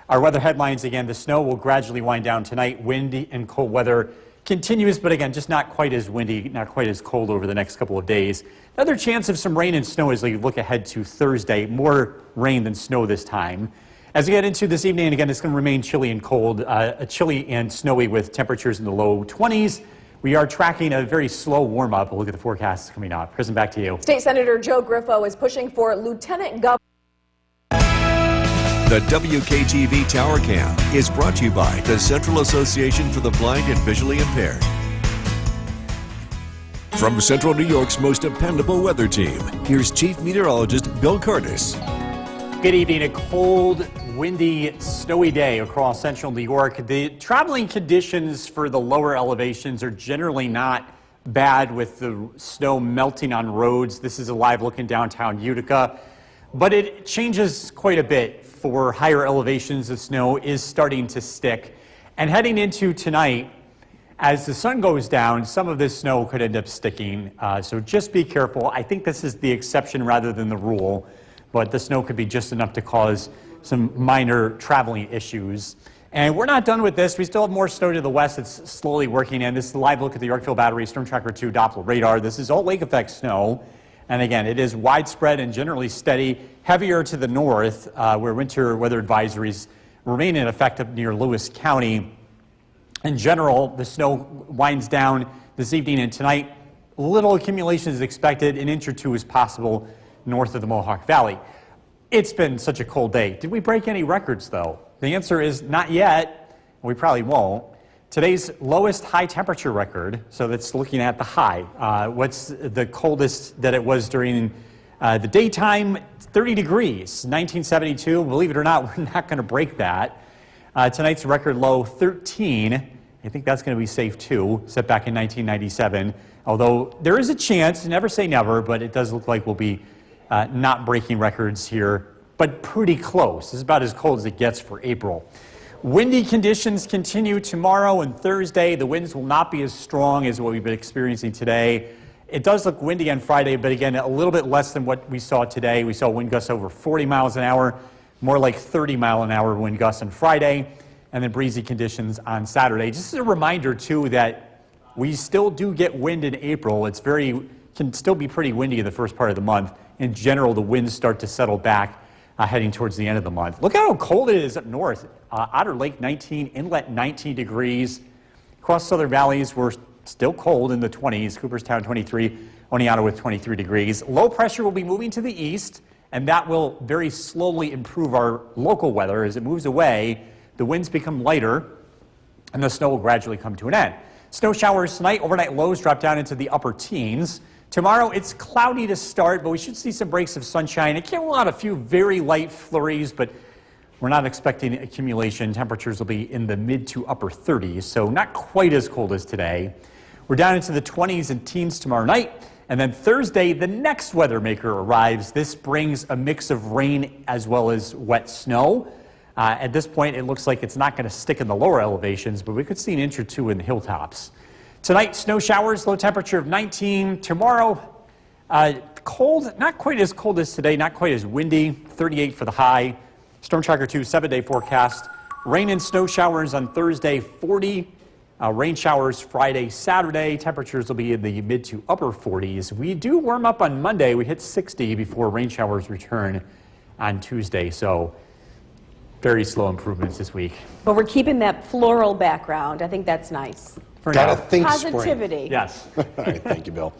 Our weather headlines again, the snow will gradually wind down tonight. Windy and cold weather continues, but again, just not quite as windy, not quite as cold over the next couple of days. Another chance of some rain and snow as we look ahead to Thursday. More rain than snow this time. As we get into this evening, and again, it's going to remain chilly and cold, chilly and snowy with temperatures in the low 20s. We are tracking a very slow warm-up. We'll look at the forecasts coming up. Kristen, back to you. State Senator Joe Griffo is pushing for Lieutenant Governor. The WKTV Tower Cam is brought to you by the Central Association for the Blind and Visually Impaired. From Central New York's most dependable weather team, here's Chief Meteorologist Bill Curtis. Good evening. A cold, windy, snowy day across central New York. The traveling conditions for the lower elevations are generally not bad with the snow melting on roads. This is a live look in downtown Utica, but it changes quite a bit for higher elevations. The snow is starting to stick. And heading into tonight, as the sun goes down, some of this snow could end up sticking. So just be careful. I think this is the exception rather than the rule, but the snow could be just enough to cause some minor traveling issues. And we're not done with this. We still have more snow to the west that's slowly working in. This is a live look at the Yorkville Battery Storm Tracker 2 Doppler radar. This is all lake effect snow. And again, it is widespread and generally steady, heavier to the north, where winter weather advisories remain in effect up near Lewis County. In general, the snow winds down this evening and tonight. Little accumulation is expected. An inch or two is possible north of the Mohawk Valley. It's been such a cold day. Did we break any records, though? The answer is not yet. We probably won't. Today's lowest high temperature record, so that's looking at the high. What's the coldest that it was during the daytime? 30 degrees, 1972. Believe it or not, we're not going to break that. Tonight's record low, 13. I think that's going to be safe, too, set back in 1997. Although there is a chance, never say never, but it does look like we'll be not breaking records here, but pretty close. This is about as cold as it gets for April. Windy conditions continue tomorrow and Thursday. The winds will not be as strong as what we've been experiencing today. It does look windy on Friday, but again, a little bit less than what we saw today. We saw wind gusts over 40 miles an hour, more like 30-mile-an-hour wind gusts on Friday, and then breezy conditions on Saturday. Just as a reminder, too, that we still do get wind in April. Can still be pretty windy in the first part of the month. In general, the winds start to settle back heading towards the end of the month. Look how cold it is up north. Otter Lake 19, Inlet 19 degrees. Across southern valleys, we're still cold in the 20s. Cooperstown 23, Oneonta with 23 degrees. Low pressure will be moving to the east, and that will very slowly improve our local weather. As it moves away, the winds become lighter, and the snow will gradually come to an end. Snow showers tonight, overnight lows drop down into the upper teens. Tomorrow, it's cloudy to start, but we should see some breaks of sunshine. It can't rule out a few very light flurries, but we're not expecting accumulation. Temperatures will be in the mid to upper 30s, so not quite as cold as today. We're down into the 20s and teens tomorrow night. And then Thursday, the next weather maker arrives. This brings a mix of rain as well as wet snow. At this point, it looks like it's not going to stick in the lower elevations, but we could see an inch or two in the hilltops. Tonight, snow showers, low temperature of 19. Tomorrow, cold, not quite as cold as today, not quite as windy, 38 for the high. Storm Tracker 2 7-day forecast. Rain and snow showers on Thursday, 40. Rain showers Friday, Saturday. Temperatures will be in the mid to upper 40s. We do warm up on Monday. We hit 60 before rain showers return on Tuesday. So very slow improvements this week. But we're keeping that floral background. I think that's nice. For Gotta now. think Positivity. Yes. All right, thank you, Bill.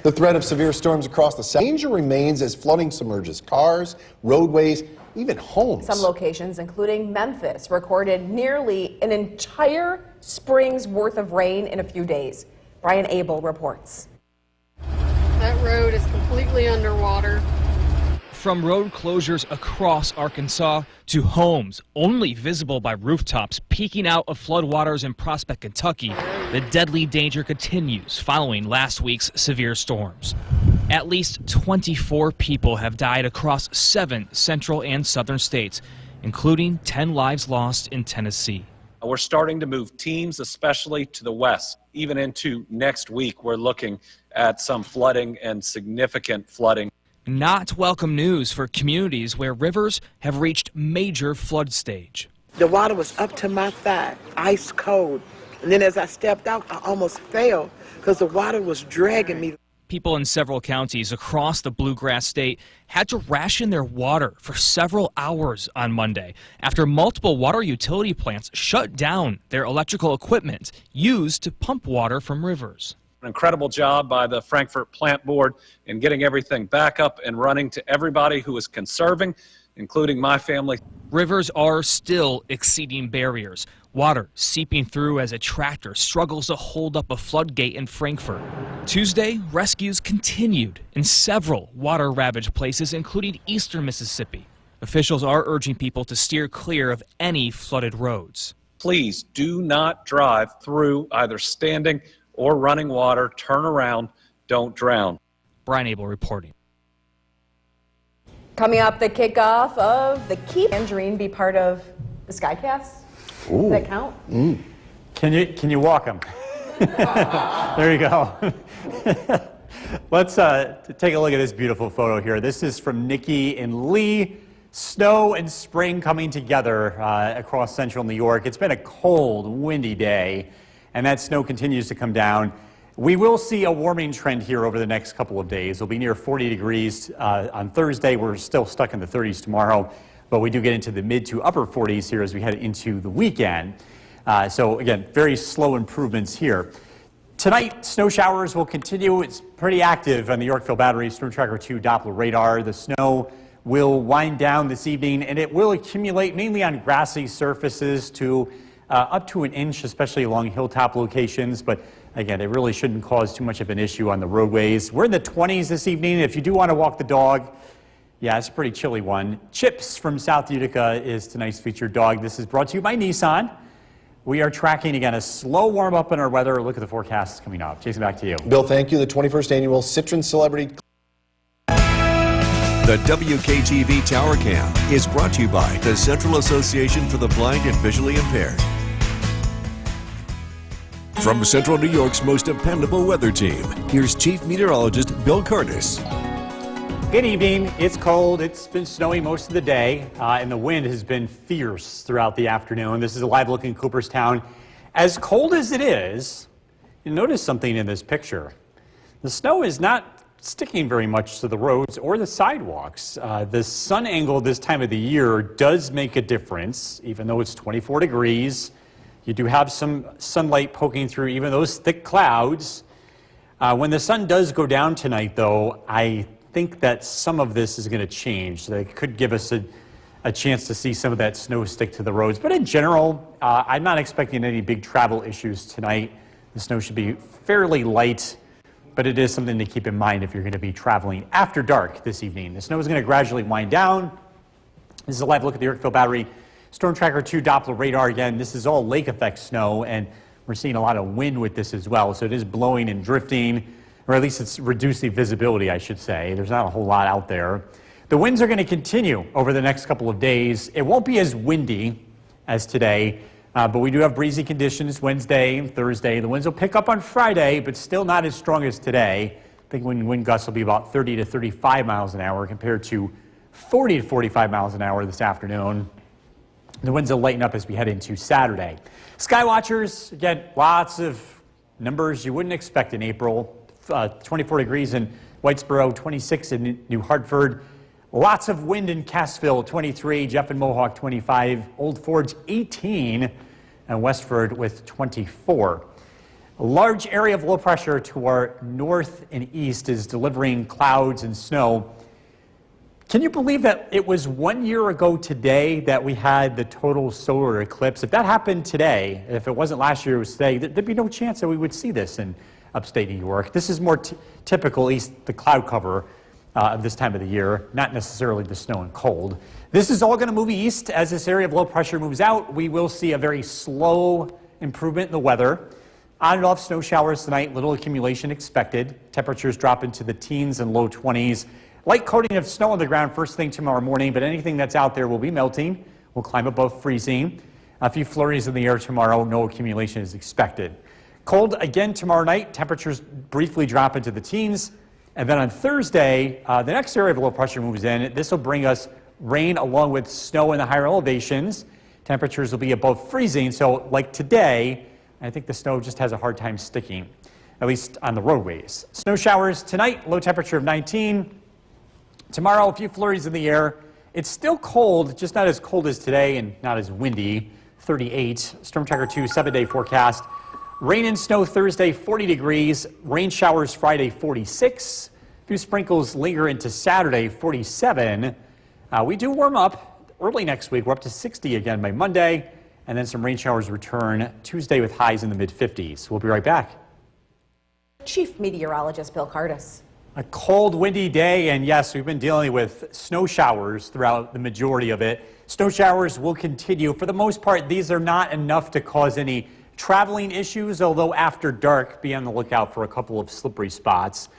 The threat of severe storms across the south. Danger remains as flooding submerges cars, roadways, even homes. Some locations, including Memphis, recorded nearly an entire spring's worth of rain in a few days. Brian Abel reports. That road is completely underwater. From road closures across Arkansas to homes only visible by rooftops peeking out of floodwaters in Prospect, Kentucky, the deadly danger continues following last week's severe storms. At least 24 people have died across 7 central and southern states, including 10 lives lost in Tennessee. We're starting to move teams, especially to the west. Even into next week, we're looking at some flooding and significant flooding. Not welcome news for communities where rivers have reached major flood stage. The water was up to my thigh, ice cold. And then as I stepped out, I almost fell because the water was dragging me. People in several counties across the Bluegrass State had to ration their water for several hours on Monday after multiple water utility plants shut down their electrical equipment used to pump water from rivers. An incredible job by the Frankfort Plant Board in getting everything back up and running to everybody who is conserving, including my family. Rivers are still exceeding barriers. Water seeping through as a tractor struggles to hold up a floodgate in Frankfort. Tuesday, rescues continued in several water-ravaged places, including eastern Mississippi. Officials are urging people to steer clear of any flooded roads. Please do not drive through either standing or running water. Turn around, don't drown. Brian Abel reporting. Coming up, the kickoff of the Keep Tangerine be part of the Skycast. Does that count? Can you walk them? There you go. Let's take a look at this beautiful photo here. This is from Nikki and Lee. Snow and spring coming together across central New York. It's been a cold, windy day, and that snow continues to come down. We will see a warming trend here over the next couple of days. It'll be near 40 degrees on Thursday. We're still stuck in the 30s tomorrow, but we do get into the mid to upper 40s here as we head into the weekend. So again, very slow improvements here. Tonight, snow showers will continue. It's pretty active on the Yorkville Battery Storm Tracker 2 Doppler radar. The snow will wind down this evening, and it will accumulate mainly on grassy surfaces to up to an inch, especially along hilltop locations. But again, it really shouldn't cause too much of an issue on the roadways. We're in the 20s this evening. If you do want to walk the dog, yeah, it's a pretty chilly one. Chips from South Utica is tonight's featured dog. This is brought to you by Nissan. We are tracking, again, a slow warm-up in our weather. Look at the forecasts coming up. Jason, back to you. Bill, thank you. The 21st Annual Citron Celebrity... The WKTV Tower Cam is brought to you by the Central Association for the Blind and Visually Impaired. From Central New York's most dependable weather team, here's Chief Meteorologist Bill Curtis. Good evening. It's cold. It's been snowy most of the day, and the wind has been fierce throughout the afternoon. This is a live look in Cooperstown. As cold as it is, you notice something in this picture. The snow is not sticking very much to the roads or the sidewalks. The sun angle this time of the year does make a difference, even though it's 24 degrees. You do have some sunlight poking through even those thick clouds. When the sun does go down tonight, though, I think that some of this is going to change. That could give us a chance to see some of that snow stick to the roads. But in general, I'm not expecting any big travel issues tonight. The snow should be fairly light, but it is something to keep in mind if you're going to be traveling after dark this evening. The snow is going to gradually wind down. This is a live look at the Yorkville Battery Storm Tracker 2 Doppler radar. Again, this is all lake effect snow, and we're seeing a lot of wind with this as well. So it is blowing and drifting, or at least it's reducing visibility, I should say. There's not a whole lot out there. The winds are going to continue over the next couple of days. It won't be as windy as today, but we do have breezy conditions Wednesday and Thursday. The winds will pick up on Friday, but still not as strong as today. I think wind gusts will be about 30 to 35 miles an hour compared to 40 to 45 miles an hour this afternoon. The winds will lighten up as we head into Saturday. Sky watchers, again, lots of numbers you wouldn't expect in April. 24 degrees in Whitesboro, 26 in New Hartford. Lots of wind in Cassville, 23. Jeff and Mohawk, 25. Old Forge, 18. And Westford with 24. A large area of low pressure to our north and east is delivering clouds and snow. Can you believe that it was 1 year ago today that we had the total solar eclipse? If that happened today, if it wasn't last year, it was today, there'd be no chance that we would see this in upstate New York. This is more typical, at least the cloud cover of this time of the year, not necessarily the snow and cold. This is all going to move east as this area of low pressure moves out. We will see a very slow improvement in the weather. On and off snow showers tonight, little accumulation expected. Temperatures drop into the teens and low 20s. Light coating of snow on the ground first thing tomorrow morning, but anything that's out there will be melting. will climb above freezing. A few flurries in the air tomorrow. No accumulation is expected. Cold again tomorrow night. Temperatures briefly drop into the teens. And then on Thursday, the next area of low pressure moves in. This will bring us rain along with snow in the higher elevations. Temperatures will be above freezing. So like today, I think the snow just has a hard time sticking, at least on the roadways. Snow showers tonight, low temperature of 19. Tomorrow, a few flurries in the air. It's still cold, just not as cold as today and not as windy. 38. Storm Tracker 2 7-day forecast. Rain and snow Thursday, 40 degrees. Rain showers Friday, 46. A few sprinkles linger into Saturday, 47. We do warm up early next week. We're up to 60 again by Monday. And then some rain showers return Tuesday with highs in the mid-50s. We'll be right back. Chief Meteorologist Bill Curtis. A cold, windy day, and yes, we've been dealing with snow showers throughout the majority of it. Snow showers will continue. For the most part, these are not enough to cause any traveling issues, although after dark, be on the lookout for a couple of slippery spots.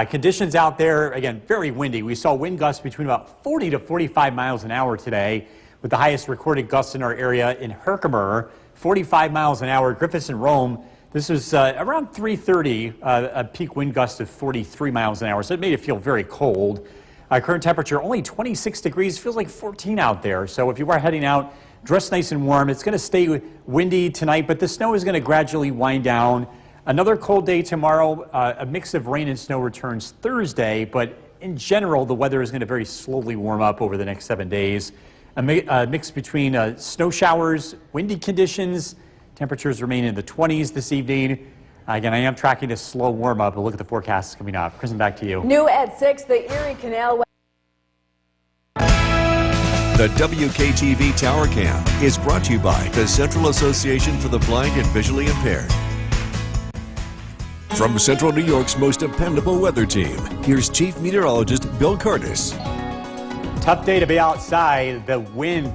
Conditions out there, again, very windy. We saw wind gusts between about 40 to 45 miles an hour today, with the highest recorded gusts in our area in Herkimer, 45 miles an hour. Griffiths and Rome, this was around 3:30, a peak wind gust of 43 miles an hour, so it made it feel very cold. Current temperature only 26 degrees, feels like 14 out there. So if you are heading out, dress nice and warm. It's going to stay windy tonight, but the snow is going to gradually wind down. Another cold day tomorrow, a mix of rain and snow returns Thursday, but in general, the weather is going to very slowly warm up over the next 7 days. A mix between snow showers, windy conditions. Temperatures remain in the 20s this evening. Again, I am tracking a slow warm up. But look at the forecasts coming up. Kristen, back to you. New at 6, the Erie Canal. The WKTV Tower Cam is brought to you by the Central Association for the Blind and Visually Impaired. From Central New York's most dependable weather team, here's Chief Meteorologist Bill Curtis. Tough day to be outside. The wind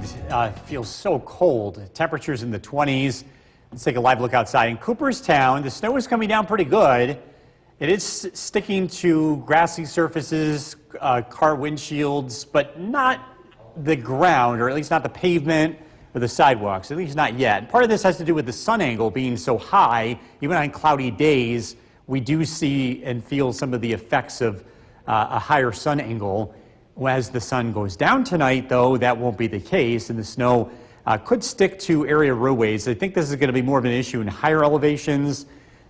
feels so cold. Temperatures in the 20s. Let's take a live look outside. In Cooperstown, the snow is coming down pretty good. It is sticking to grassy surfaces, car windshields, but not the ground, or at least not the pavement or the sidewalks, at least not yet. Part of this has to do with the sun angle being so high. Even on cloudy days, we do see and feel some of the effects of a higher sun angle. As the sun goes down tonight, though, that won't be the case, and the snow could stick to area roadways. I think this is going to be more of an issue in higher elevations.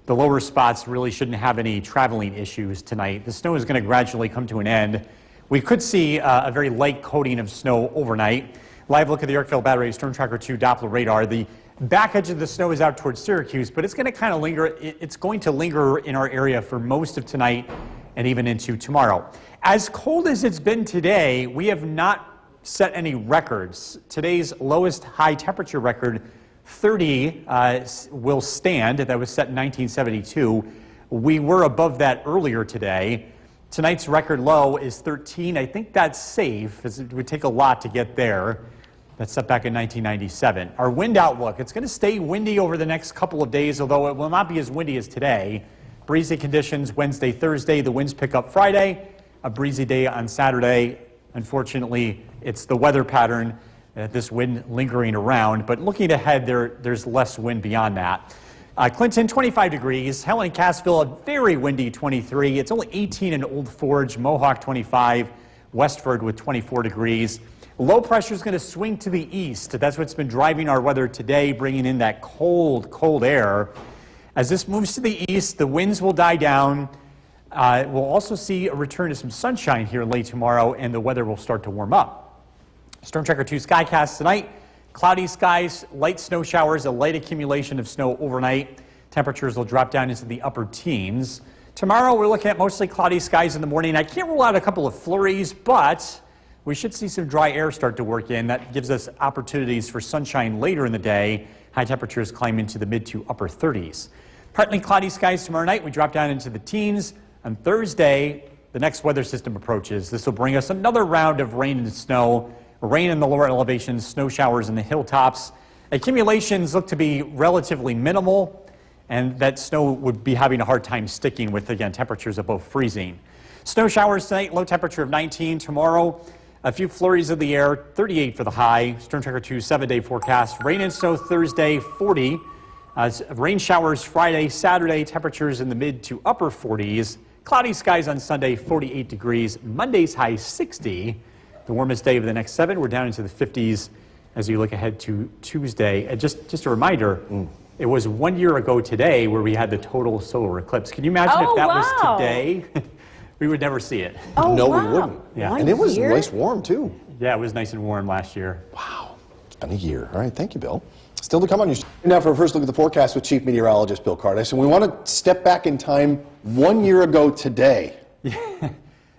The lower spots really shouldn't have any traveling issues tonight. The snow is going to gradually come to an end. We could see a very light coating of snow overnight. Live look at the Yorkville Battery Storm Tracker 2 Doppler radar. The back edge of the snow is out towards Syracuse, but it's going to kind of linger. It's going to linger in our area for most of tonight and even into tomorrow. As cold as it's been today, we have not set any records. Today's lowest high temperature record, 30, will stand. That was set in 1972. We were above that earlier today. Tonight's record low is 13. I think that's safe, as it would take a lot to get there. That's set back in 1997. Our wind outlook, it's going to stay windy over the next couple of days, although it will not be as windy as today. Breezy conditions Wednesday, Thursday. The winds pick up Friday. A breezy day on Saturday. Unfortunately, it's the weather pattern, this wind lingering around. But looking ahead, there's less wind beyond that. Clinton, 25 degrees. Helen, Cassville, a very windy 23. It's only 18 in Old Forge. Mohawk, 25. Westford with 24 degrees. Low pressure is going to swing to the east. That's what's been driving our weather today, bringing in that cold, cold air. As this moves to the east, the winds will die down. We'll also see a return to some sunshine here late tomorrow, and the weather will start to warm up. Storm Tracker 2 Skycast tonight. Cloudy skies, light snow showers, a light accumulation of snow overnight. Temperatures will drop down into the upper teens. Tomorrow, we're looking at mostly cloudy skies in the morning. I can't rule out a couple of flurries, but we should see some dry air start to work in. That gives us opportunities for sunshine later in the day. High temperatures climb into the mid to upper 30s. Partly cloudy skies tomorrow night. We drop down into the teens. On Thursday, the next weather system approaches. This will bring us another round of rain and snow. Rain in the lower elevations, snow showers in the hilltops. Accumulations look to be relatively minimal, and that snow would be having a hard time sticking with, again, temperatures above freezing. Snow showers tonight, low temperature of 19. Tomorrow, A few flurries of the air, 38 for the high. Storm Tracker 2 7-day forecast. Rain and snow Thursday, 40. Rain showers Friday, Saturday, temperatures in the mid to upper 40s. Cloudy skies on Sunday, 48 degrees. Monday's high 60. The warmest day of the next 7. We're down into the 50s as you look ahead to Tuesday. And just a reminder, it was 1 year ago today where we had the total solar eclipse. Can you imagine if that was today? We would never see it. Oh, No, wow. we wouldn't. Yeah. And it was year? nice warm, too. Yeah, it was nice and warm last year. Wow. It's been a year. All right, thank you, Bill. Still to come on your... Now for a first look at the forecast with Chief Meteorologist Bill Cardis. And we want to step back in time 1 year ago today.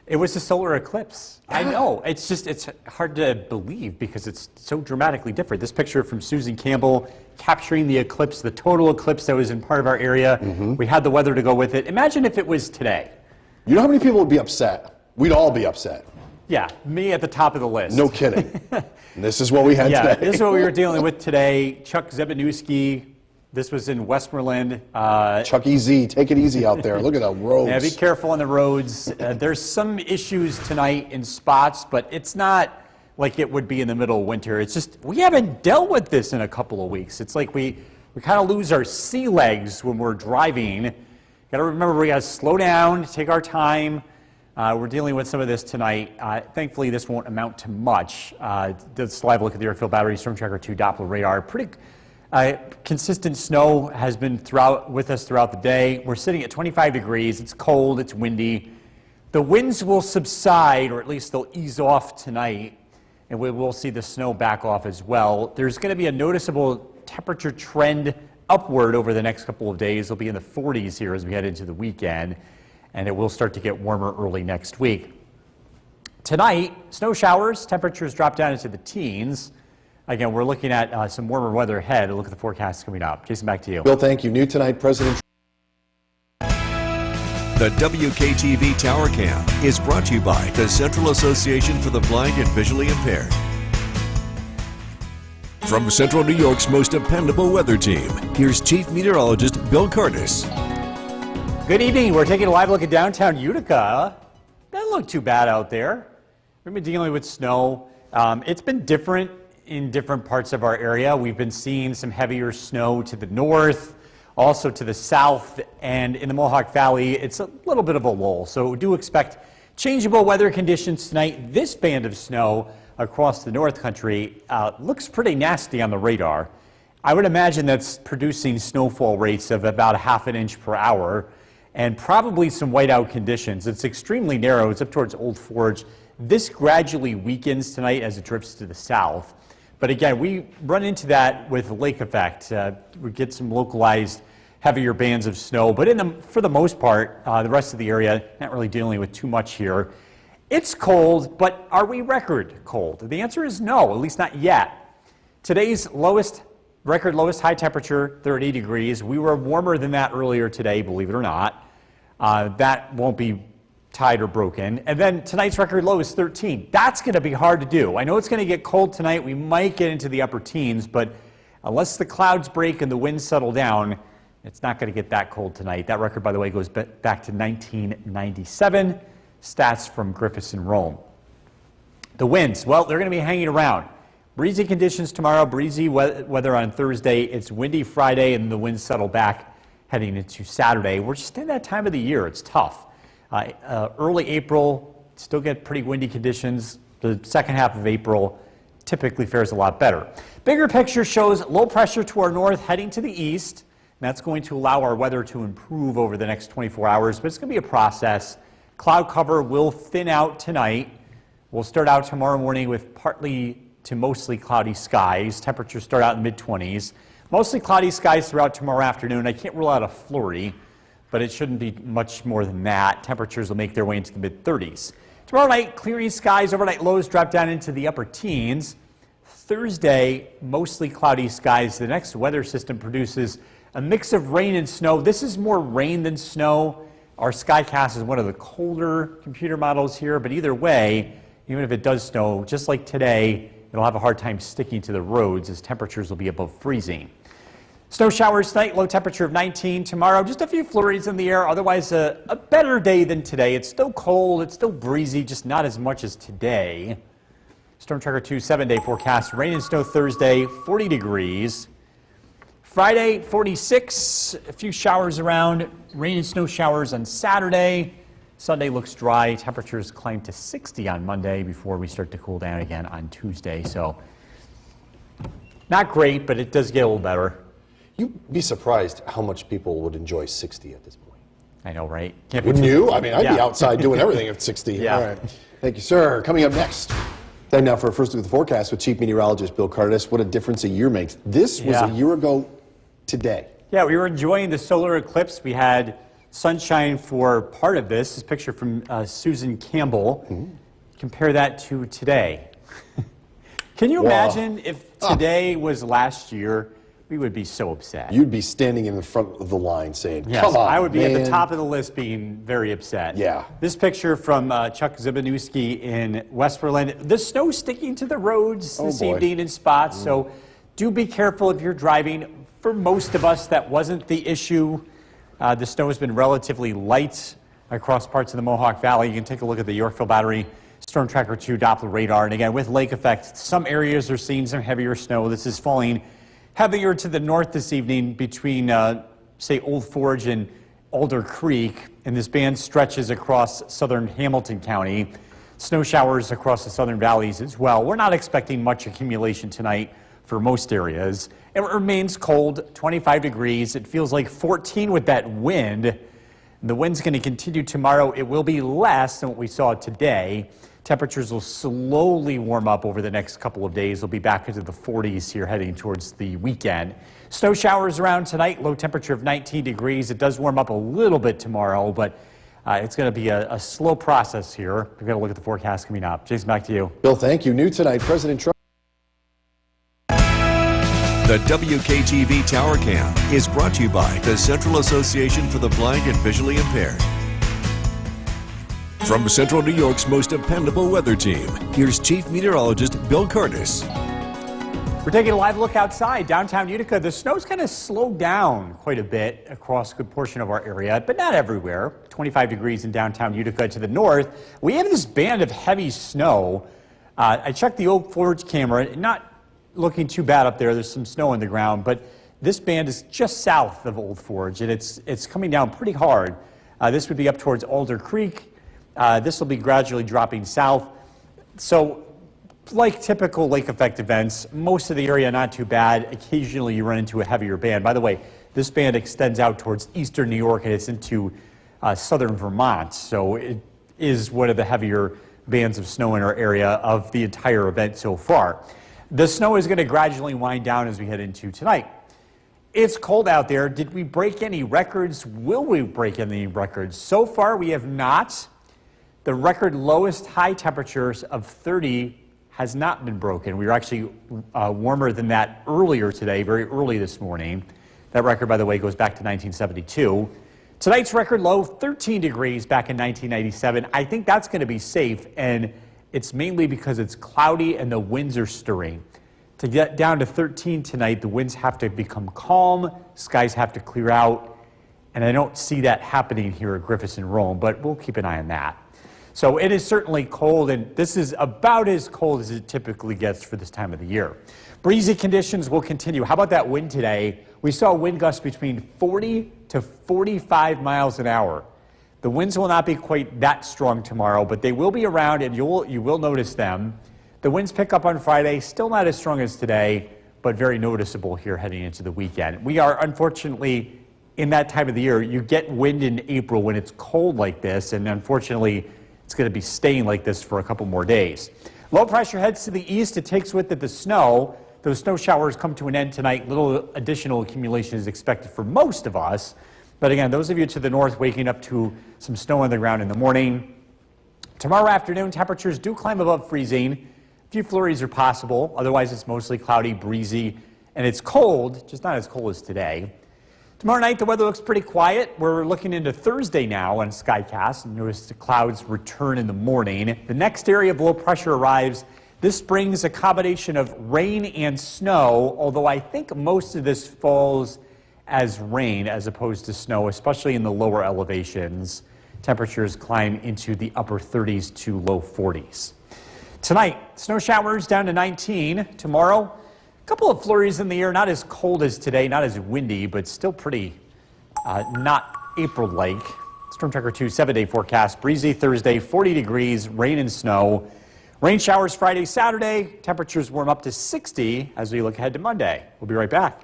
It was a solar eclipse. I know. It's hard to believe because it's so dramatically different. This picture from Susan Campbell capturing the eclipse, the total eclipse that was in part of our area. We had the weather to go with it. Imagine if it was today. You know how many people would be upset? We'd all be upset. Yeah, me at the top of the list. No kidding. This is what we had Yeah, today. this is what we were dealing with today. Chuck Zebanewski, this was in Westmoreland. Chuck EZ, take it easy out there. Look at the roads. Yeah, be careful on the roads. There's some issues tonight in spots, but it's not like it would be in the middle of winter. It's just, we haven't dealt with this in a couple of weeks. It's like we kind of lose our sea legs when we're driving. Got to remember, we got to slow down, take our time. We're dealing with some of this tonight. Thankfully, this won't amount to much. Let's live look at the airfield battery, Storm Tracker 2 Doppler radar. Pretty consistent snow has been with us throughout the day. We're sitting at 25 degrees. It's cold. It's windy. The winds will subside, or at least they'll ease off tonight, and we will see the snow back off as well. There's going to be a noticeable temperature trend upward over the next couple of days. It'll be in the 40s here as we head into the weekend, and it will start to get warmer early next week. Tonight, snow showers, temperatures drop down into the teens. Again, we're looking at some warmer weather ahead. Look at the forecast coming up. Jason, back to you. Bill, thank you. New tonight, President. The WKTV Tower Cam is brought to you by the Central Association for the Blind and Visually Impaired. From Central New York's most dependable weather team, here's Chief Meteorologist Bill Cardis. Good evening. We're taking a live look at downtown Utica. Doesn't look too bad out there. We've been dealing with snow. It's been different in different parts of our area. We've been seeing some heavier snow to the north, also to the south, and in the Mohawk Valley, it's a little bit of a lull. So do expect changeable weather conditions tonight. This band of snow across the North Country looks pretty nasty on the radar. I would imagine that's producing snowfall rates of about a ½ inch per hour and probably some whiteout conditions. It's extremely narrow. It's up towards Old Forge. This gradually weakens tonight as it drifts to the south. But again, we run into that with lake effect. We get some localized heavier bands of snow, but for the most part, the rest of the area, not really dealing with too much here. It's cold, but are we record cold? The answer is no, at least not yet. Today's record lowest high temperature, 30 degrees. We were warmer than that earlier today, believe it or not. That won't be tied or broken. And then tonight's record low is 13. That's going to be hard to do. I know it's going to get cold tonight. We might get into the upper teens, but unless the clouds break and the winds settle down, it's not going to get that cold tonight. That record, by the way, goes back to 1997. Stats from Griffiths and Rome. The winds, well, they're going to be hanging around. Breezy conditions tomorrow, breezy weather on Thursday. It's windy Friday, and the winds settle back heading into Saturday. We're just in that time of the year. It's tough. Early April, still get pretty windy conditions. The second half of April typically fares a lot better. Bigger picture shows low pressure to our north heading to the east. And that's going to allow our weather to improve over the next 24 hours, but it's going to be a process. Cloud cover will thin out tonight. We'll start out tomorrow morning with partly to mostly cloudy skies. Temperatures start out in the mid-20s. Mostly cloudy skies throughout tomorrow afternoon. I can't rule out a flurry, but it shouldn't be much more than that. Temperatures will make their way into the mid-30s. Tomorrow night, clearing skies. Overnight lows drop down into the upper teens. Thursday, mostly cloudy skies. The next weather system produces a mix of rain and snow. This is more rain than snow. Our Skycast is one of the colder computer models here, but either way, even if it does snow, just like today, it'll have a hard time sticking to the roads as temperatures will be above freezing. Snow showers tonight, low temperature of 19. Tomorrow, just a few flurries in the air. Otherwise, a better day than today. It's still cold. It's still breezy, just not as much as today. Storm Tracker 2 7-day forecast. Rain and snow Thursday, 40 degrees. Friday, 46. A few showers around. Rain and snow showers on Saturday. Sunday looks dry. Temperatures climb to 60 on Monday before we start to cool down again on Tuesday. So not great, but it does get a little better. You'd be surprised how much people would enjoy 60 at this point. I know, right? Wouldn't you? I mean, I'd be outside doing everything at 60. Yeah. All right. Thank you, sir. Coming up next. Time now for a first look at the forecast with Chief Meteorologist Bill Curtis. What a difference a year makes. This was a year ago today. Yeah, we were enjoying the solar eclipse. We had sunshine for part of this. This picture from Susan Campbell. Compare that to today. Can you imagine if today was last year? We would be so upset. You'd be standing in the front of the line saying, yes, come on, I would be man. at the top of the list being very upset. Yeah. This picture from Chuck Zibanewski in West Berlin. The snow sticking to the roads this evening in spots, so do be careful if you're driving. For most of us, that wasn't the issue. The snow has been relatively light across parts of the Mohawk Valley. You can take a look at the Yorkville Battery Storm Tracker 2 Doppler radar. And again, with lake effect, some areas are seeing some heavier snow. This is falling heavier to the north this evening between, say, Old Forge and Alder Creek. And this band stretches across southern Hamilton County. Snow showers across the southern valleys as well. We're not expecting much accumulation tonight for most areas. It remains cold, 25 degrees. It feels like 14 with that wind. The wind's going to continue tomorrow. It will be less than what we saw today. Temperatures will slowly warm up over the next couple of days. They'll be back into the 40s here heading towards the weekend. Snow showers around tonight, low temperature of 19 degrees. It does warm up a little bit tomorrow, but it's going to be a slow process here. We're going to look at the forecast coming up. Jason, back to you. Bill, thank you. New tonight, President Trump. The WKTV Tower Cam is brought to you by the Central Association for the Blind and Visually Impaired. From Central New York's most dependable weather team, here's Chief Meteorologist Bill Curtis. We're taking a live look outside downtown Utica. The snow's kind of slowed down quite a bit across a good portion of our area, but not everywhere. 25 degrees in downtown Utica to the north. We have this band of heavy snow. I checked the Oak Forge camera, not looking too bad up there. There's some snow on the ground, but this band is just south of Old Forge, and it's coming down pretty hard. This would be up towards Alder Creek. This will be gradually dropping south. So, like typical lake effect events, most of the area not too bad. Occasionally you run into a heavier band. By the way, this band extends out towards eastern New York and it's into southern Vermont. So it is one of the heavier bands of snow in our area of the entire event so far. The snow is going to gradually wind down as we head into tonight. It's cold out there. Did we break any records? Will we break any records? So far we have not. The record lowest high temperatures of 30 has not been broken. We were actually warmer than that earlier today, very early this morning. That record, by the way, goes back to 1972. Tonight's record low, 13 degrees back in 1997. I think that's going to be safe, and it's mainly because it's cloudy and the winds are stirring. To get down to 13 tonight, the winds have to become calm, skies have to clear out, and I don't see that happening here at Griffiths and Rome, but we'll keep an eye on that. So it is certainly cold, and this is about as cold as it typically gets for this time of the year. Breezy conditions will continue. How about that wind today? We saw wind gusts between 40 to 45 miles an hour. The winds will not be quite that strong tomorrow, but they will be around, and you will notice them. The winds pick up on Friday, still not as strong as today, but very noticeable here heading into the weekend. We are, unfortunately, in that time of the year. You get wind in April when it's cold like this, and unfortunately, it's going to be staying like this for a couple more days. Low pressure heads to the east. It takes with it the snow. Those snow showers come to an end tonight. Little additional accumulation is expected for most of us. But again, those of you to the north waking up to some snow on the ground in the morning. Tomorrow afternoon, temperatures do climb above freezing. A few flurries are possible. Otherwise, it's mostly cloudy, breezy, and it's cold, just not as cold as today. Tomorrow night, the weather looks pretty quiet. We're looking into Thursday now on SkyCast. Notice the clouds return in the morning. The next area of low pressure arrives. This brings a combination of rain and snow, although I think most of this falls as rain as opposed to snow, especially in the lower elevations. Temperatures climb into the upper 30s to low 40s. Tonight, snow showers down to 19. Tomorrow, a couple of flurries in the air, not as cold as today, not as windy, but still pretty not April-like. Storm Tracker 2 7-day forecast. Breezy Thursday, 40 degrees, rain and snow. Rain showers Friday, Saturday. Temperatures warm up to 60 as we look ahead to Monday. We'll be right back.